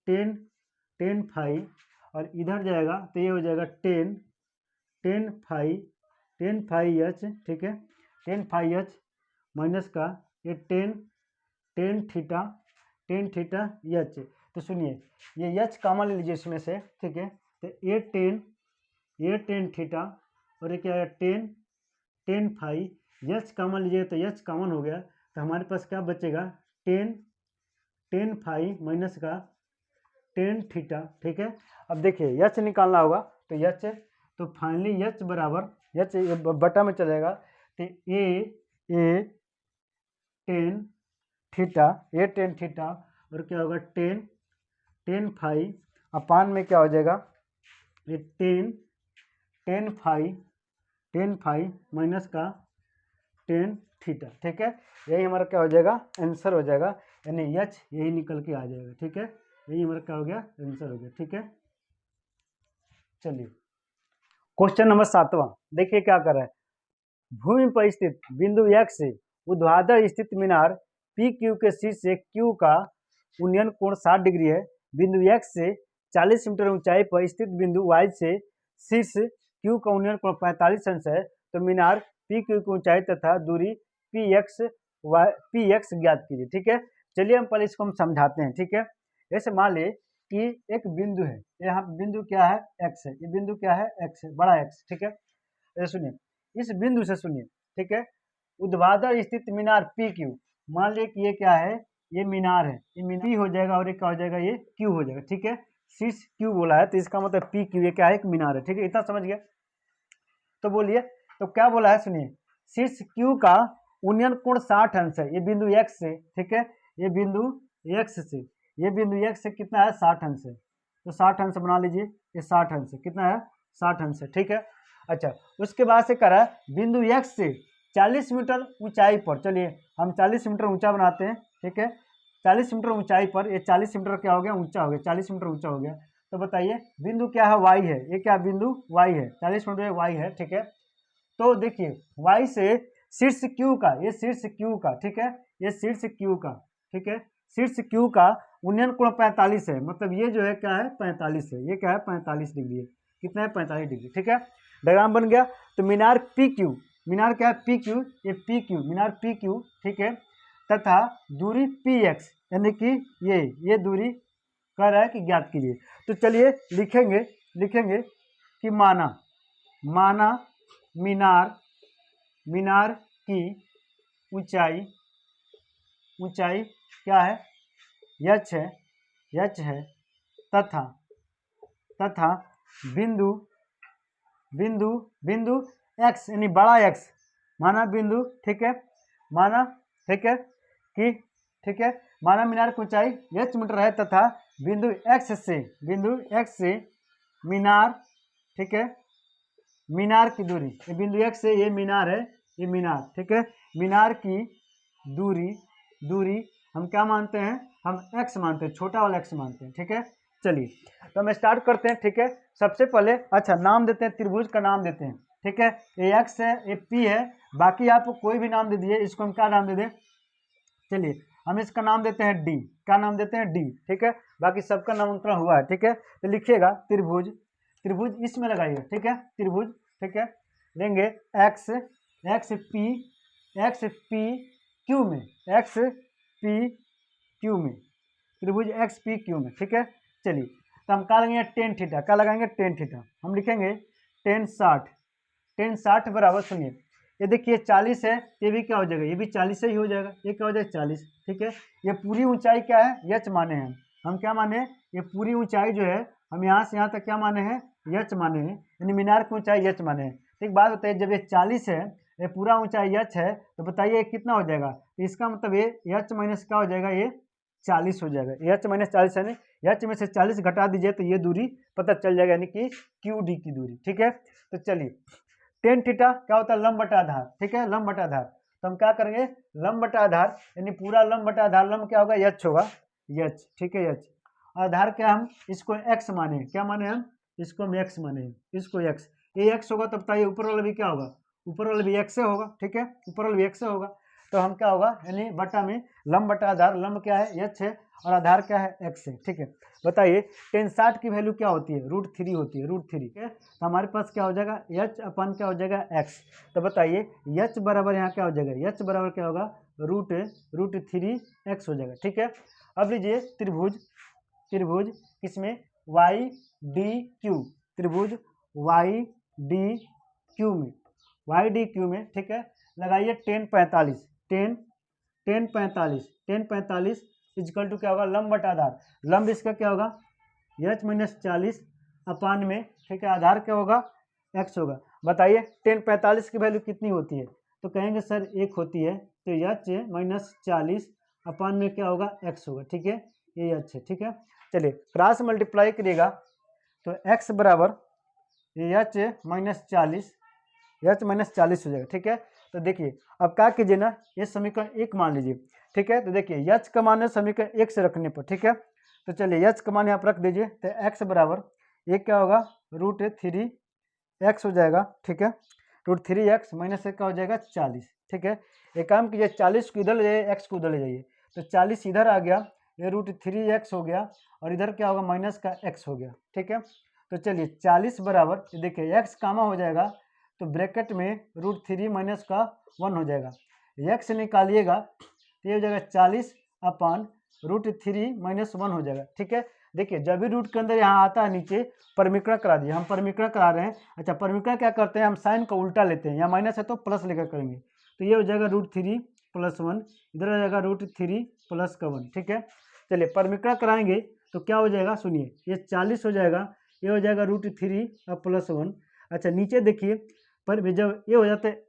टेन फाई, और इधर जाएगा तो ये हो जाएगा टेन फाई एच। ठीक है, टेन फाई एच माइनस का ये टेन थीटा एच। तो सुनिए ये एच कॉमन ले लीजिए इसमें से। ठीक है, तो ये टेन थीटा और ये क्या है टेन फाई, एच कॉमन लीजिए तो एच कॉमन हो गया, तो हमारे पास क्या बचेगा टेन फाई माइनस का टेन थीटा। ठीक है, अब देखिए एच निकालना होगा तो एच, तो फाइनली एच बराबर एच बटा में चलेगा, तो ए टेन थीटा और क्या होगा टेन फाई अपान में क्या हो जाएगा ये टेन फाई माइनस का टेन थीटा। ठीक है, यही हमारा क्या हो जाएगा आंसर हो जाएगा, यानी एच यही निकल के आ जाएगा। ठीक है, यही हमारा क्या हो गया आंसर हो गया। ठीक है, चलिए क्वेश्चन नंबर 7वां देखिए क्या कर रहा है। भूमि पर स्थित बिंदु एक्स से ऊर्ध्वाधर स्थित मीनार पी क्यू के शीर्ष से क्यू का उन्नयन कोण 60 डिग्री है। बिंदु एक्स से 40 मीटर ऊंचाई पर स्थित बिंदु वाई से शीर्ष क्यू का उन्नयन कोण 45 अंश है। तो मीनार पी क्यू की ऊंचाई तथा दूरी पी एक्स ज्ञात कीजिए। ठीक है, चलिए हम पहले इसको हम समझाते हैं। ठीक है, जैसे मान ले कि एक बिंदु है, यहाँ बिंदु क्या है एक्स है, ये बिंदु क्या है एक्स है, बड़ा एक्स। ठीक है, सुनिए इस बिंदु से सुनिए। ठीक है, ऊर्ध्वाधर स्थित मीनार पी क्यू, मान लिया कि ये क्या है ये मीनार है, ये मीनार पी हो जाएगा और ये क्या हो जाएगा ये क्यू हो जाएगा। ठीक है, शीर्ष क्यू बोला है तो इसका मतलब पी क्यू ये क्या है एक मीनार है। ठीक है, इतना समझ गया। तो बोलिए तो क्या बोला है सुनिए, शीर्ष क्यू का उन्नयन कोण 60 अंश है, ये बिंदु एक्स से। ठीक है, ये बिंदु एक्स से कितना है 60 अंश है, तो 60 अंश बना लीजिए, ये 60 अंश है, कितना है 60 अंश है। ठीक है, अच्छा उसके बाद से करा बिंदु एक्स से 40 मीटर ऊंचाई पर, चलिए हम 40 मीटर ऊंचा बनाते हैं। ठीक है, 40 मीटर ऊंचाई पर, ये 40 मीटर क्या हो गया ऊंचा हो गया, 40 मीटर ऊंचा हो गया। तो बताइए बिंदु क्या है वाई है, ये क्या बिंदु वाई है, 40 मीटर वाई है। ठीक है, तो देखिए वाई से शीर्ष क्यू का, ये शीर्ष क्यू का, ठीक है ये शीर्ष क्यू का, ठीक है शीर्ष क्यू का उन्नयन कोण 45 है, मतलब ये जो है क्या है 45 है, ये क्या है 45 डिग्री है, कितना है 45 डिग्री। ठीक है, डायग्राम बन गया। तो मीनार पी क्यू, मीनार क्या है पी क्यू, ये पी क्यू मीनार पी क्यू। ठीक है, तथा दूरी पी एक्स, यानी कि ये दूरी कह रहा है कि ज्ञात कीजिए। तो चलिए लिखेंगे कि माना मीनार की ऊंचाई क्या है एच है तथा बिंदु एक्स यानी बड़ा एक्स, माना बिंदु, ठीक है माना, ठीक है कि ठीक है माना मीनार की ऊंचाई एच मीटर है तथा बिंदु एक्स से मीनार, ठीक है मीनार की दूरी, ये बिंदु एक्स से ये मीनार है, ये मीनार, ठीक है मीनार की दूरी हम क्या मानते हैं, हम एक्स मानते हैं, छोटा वाला एक्स मानते हैं। ठीक है, चलिए तो हम स्टार्ट करते हैं। ठीक है, सबसे पहले अच्छा नाम देते हैं, त्रिभुज का नाम देते हैं। ठीक है, ये एक्स है, ये पी है, बाकी आप कोई भी नाम दे दिए, इसको हम क्या नाम दे दें, चलिए हम इसका नाम देते हैं डी, क्या नाम देते हैं डी। ठीक है, बाकी सबका नामकरण हुआ है। ठीक है, तो लिखिएगा त्रिभुज इसमें लगाइए। ठीक है, त्रिभुज, ठीक है लेंगे एक्स पी क्यू में, त्रिभुज एक्स पी क्यू में। ठीक है, चलिए तो हम क्या लगाएंगे टेन थीटा, क्या लगाएंगे टेन थीटा, हम लिखेंगे टेन 60 बराबर, सुनिए ये देखिए 40 है, ये भी क्या हो जाएगा, ये भी 40 से ही हो जाएगा, ये क्या हो जाएगा 40। ठीक है, ये पूरी ऊंचाई क्या है एच माने हैं, हम क्या माने हैं, ये पूरी ऊंचाई जो है हम यहाँ से यहाँ तक क्या माने हैं एच माने हैं, यानी मीनार की ऊंचाई एच माने हैं। तो एक बात बताइए, जब ये 40 है, ये पूरा ऊंचाई h है, तो बताइए कितना हो जाएगा। तो इसका मतलब ये h माइनस क्या हो जाएगा, ये 40 हो जाएगा। h माइनस 40 है, h में से 40 घटा दीजिए तो ये दूरी पता चल जाएगा, यानी कि QD की दूरी। ठीक है, तो चलिए टेन थीटा क्या होता है, लंब बटा आधार। ठीक है, लंब बटा आधार, तो हम क्या करेंगे, लंब बटा आधार यानी पूरा लंब बटा आधार, लंब क्या होगा, h होगा, h। ठीक है, h। आधार क्या, हम इसको x माने, क्या माने हम इसको, हम x माने, इसको x, ये x होगा, तब बताइए ऊपर वाला भी क्या होगा, ऊपर वाला भी x से होगा। ठीक है, ऊपर वाला भी x से होगा, तो हम क्या होगा, यानी बटा में लंब बटा आधार, लंब क्या है h है और आधार क्या है x है। ठीक है, बताइए टेन 60 की वैल्यू क्या होती है, √3 होती है, √3। ठीक है, तो हमारे पास क्या हो जाएगा, h अपन क्या हो जाएगा x। तो बताइए h बराबर यहाँ क्या हो जाएगा, h बराबर क्या होगा, √3x हो जाएगा। ठीक है, अब लीजिए त्रिभुज, त्रिभुज किसमें, YDQ, त्रिभुज YDQ में, YDQ में। ठीक है, लगाइए 1045, 1045 इजकल टू क्या होगा, लंब बटा आधार, लंब इसका क्या होगा h माइनस 40 अपान में। ठीक है, आधार क्या होगा, x होगा। बताइए 1045 की वैल्यू कितनी होती है, तो कहेंगे सर 1 होती है, तो h माइनस 40 अपान में क्या होगा, x होगा। ठीक है, ये h है। ठीक है, चलिए क्रॉस मल्टीप्लाई करिएगा तो x बराबर h माइनस 40, h माइनस 40 हो जाएगा। ठीक है, तो देखिए अब क्या कीजिए ना, ये समीकरण 1 मान लीजिए। ठीक है, तो देखिए h का मान है समीकरण 1 से रखने पर। ठीक है, तो चलिए h का मान यहाँ पर रख दीजिए, तो x बराबर ये क्या होगा, √3x हो जाएगा। ठीक है, √3x माइनस क्या हो जाएगा, 40। ठीक है, एक काम कीजिए, 40 को इधर ले जाइए, x को उधर ले जाइए, तो 40 इधर आ गया, ये √3x हो गया, और इधर क्या होगा, माइनस का x हो गया। ठीक है, तो चलिए 40 बराबर, देखिए x कामा हो जाएगा, तो ब्रैकेट में √3 माइनस का 1 हो जाएगा, x निकालिएगा तो ये हो जाएगा 40 अपान √3 माइनस 1 हो जाएगा। ठीक है, देखिए जब भी रूट के अंदर यहाँ आता है नीचे परिमीकरण करा दिए, हम परिमीकरण करा रहे हैं। अच्छा, परिमीकरण क्या करते हैं, हम साइन का उल्टा लेते हैं, यहाँ माइनस है तो प्लस लेकर करेंगे, तो ये हो जाएगा √3 + 1, इधर आ जाएगा √3 + का 1। ठीक है, चलिए परिमीकरण कराएंगे तो क्या हो जाएगा, सुनिए, ये 40 हो जाएगा, ये हो जाएगा √3 + 1। अच्छा, नीचे देखिए, पर जब ये हो जाता है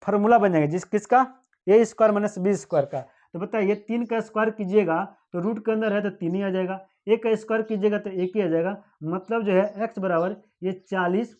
फार्मूला बन जाएगा जिस किसका, a² - b² का, तो बताइए 3 का स्क्वायर कीजिएगा तो रूट के अंदर है तो 3 ही आ जाएगा, 1 का स्क्वायर कीजिएगा तो 1 ही आ जाएगा, मतलब जो है x बराबर ये 40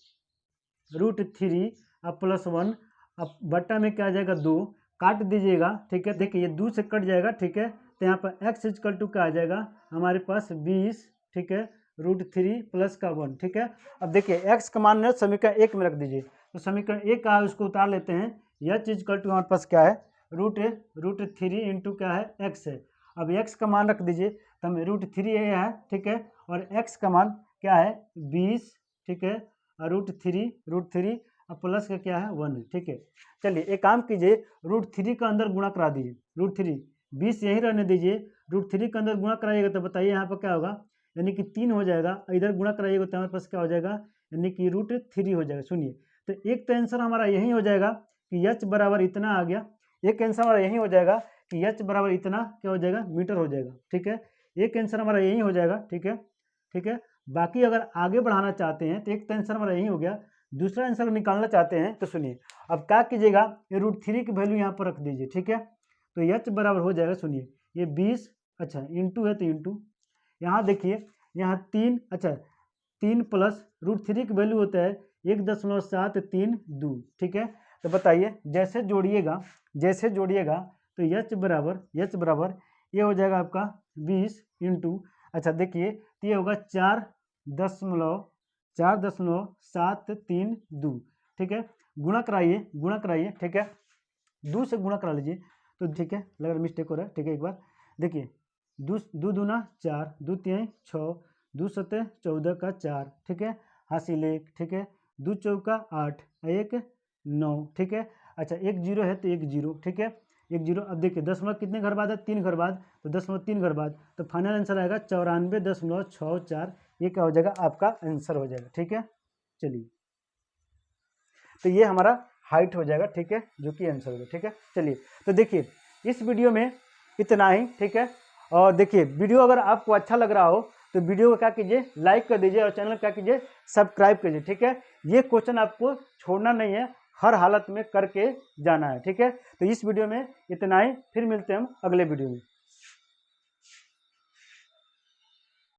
√3 + 1 अब बट्टा में क्या आ जाएगा 2, काट दीजिएगा। ठीक है, देखिए ये 2 से कट जाएगा। ठीक है, तो यहाँ पर x = क्या आ जाएगा हमारे पास 20। ठीक है, √3 + का 1। ठीक है, अब देखिए x का मान समीकरण 1 में रख दीजिए, तो समीकरण 1 का उसको उतार लेते हैं, h = हमारे पास क्या है, √3 इंटू क्या है, x है। अब x का मान रख दीजिए, तो हमें √3 ये है। ठीक है, और x का मान क्या है 20। ठीक है, और √3 और प्लस का क्या है 1 है। ठीक है, चलिए एक काम कीजिए, √3 का अंदर गुणा करा दीजिए, √3 20 यहीं रहने दीजिए, √3 का अंदर गुणा कराइएगा तो बताइए यहाँ पर क्या होगा, यानी कि 3 हो जाएगा, इधर गुणा कराइएगा तो हमारे पास क्या हो जाएगा, यानी कि √3 हो जाएगा। सुनिए, तो एक तो आंसर हमारा यही हो जाएगा कि h बराबर इतना आ गया, एक आंसर हमारा यही हो जाएगा कि h बराबर इतना क्या हो जाएगा, मीटर हो जाएगा। ठीक है, एक आंसर हमारा यही हो जाएगा। ठीक है, ठीक है, बाकी अगर आगे बढ़ाना चाहते हैं तो एक तो आंसर हमारा यही हो गया, दूसरा आंसर निकालना चाहते हैं तो सुनिए, अब क्या कीजिएगा, ये √3 की वैल्यू यहाँ पर रख दीजिए। ठीक है, तो h बराबर हो जाएगा, सुनिए, ये 20, अच्छा इंटू है तो इंटू, यहाँ देखिए यहाँ 3, अच्छा 3 प्लस √3 की वैल्यू होता है 1.732। ठीक है, तो बताइए जैसे जोड़िएगा तो h बराबर ये हो जाएगा आपका 20 इंटू, अच्छा देखिए तो ये होगा 4.732। ठीक है, गुणा कराइए। ठीक है, 2 से गुणा करा लीजिए तो ठीक है, लग रहा मिस्टेक हो रहा है। ठीक है, एक बार देखिए, 2 दूना 4, 2 तिहाई 6, 2 सतह 14 का 4। ठीक है, हासिल 1। ठीक है, 2 चौका 8, 1 9। ठीक है, अच्छा 1 0 है तो 1 0। ठीक है, 1 0। अब देखिए दशमलव कितने घर बाद है, 3 घर बाद, तो 0.3 घर बाद, तो फाइनल आंसर आएगा 94.64। ये क्या हो जाएगा, आपका आंसर हो जाएगा। ठीक है, चलिए तो ये हमारा हाइट हो जाएगा। ठीक है, जो कि आंसर होगा। ठीक है, चलिए तो देखिए इस वीडियो में इतना ही। ठीक है, और देखिए वीडियो अगर आपको अच्छा लग रहा हो तो वीडियो को क्या कीजिए, लाइक कर दीजिए और चैनल क्या कीजिए, सब्सक्राइब कीजिए। ठीक है, ये क्वेश्चन आपको छोड़ना नहीं है, हर हालत में करके जाना है। ठीक है, तो इस वीडियो में इतना ही, फिर मिलते हैं हम अगले वीडियो में।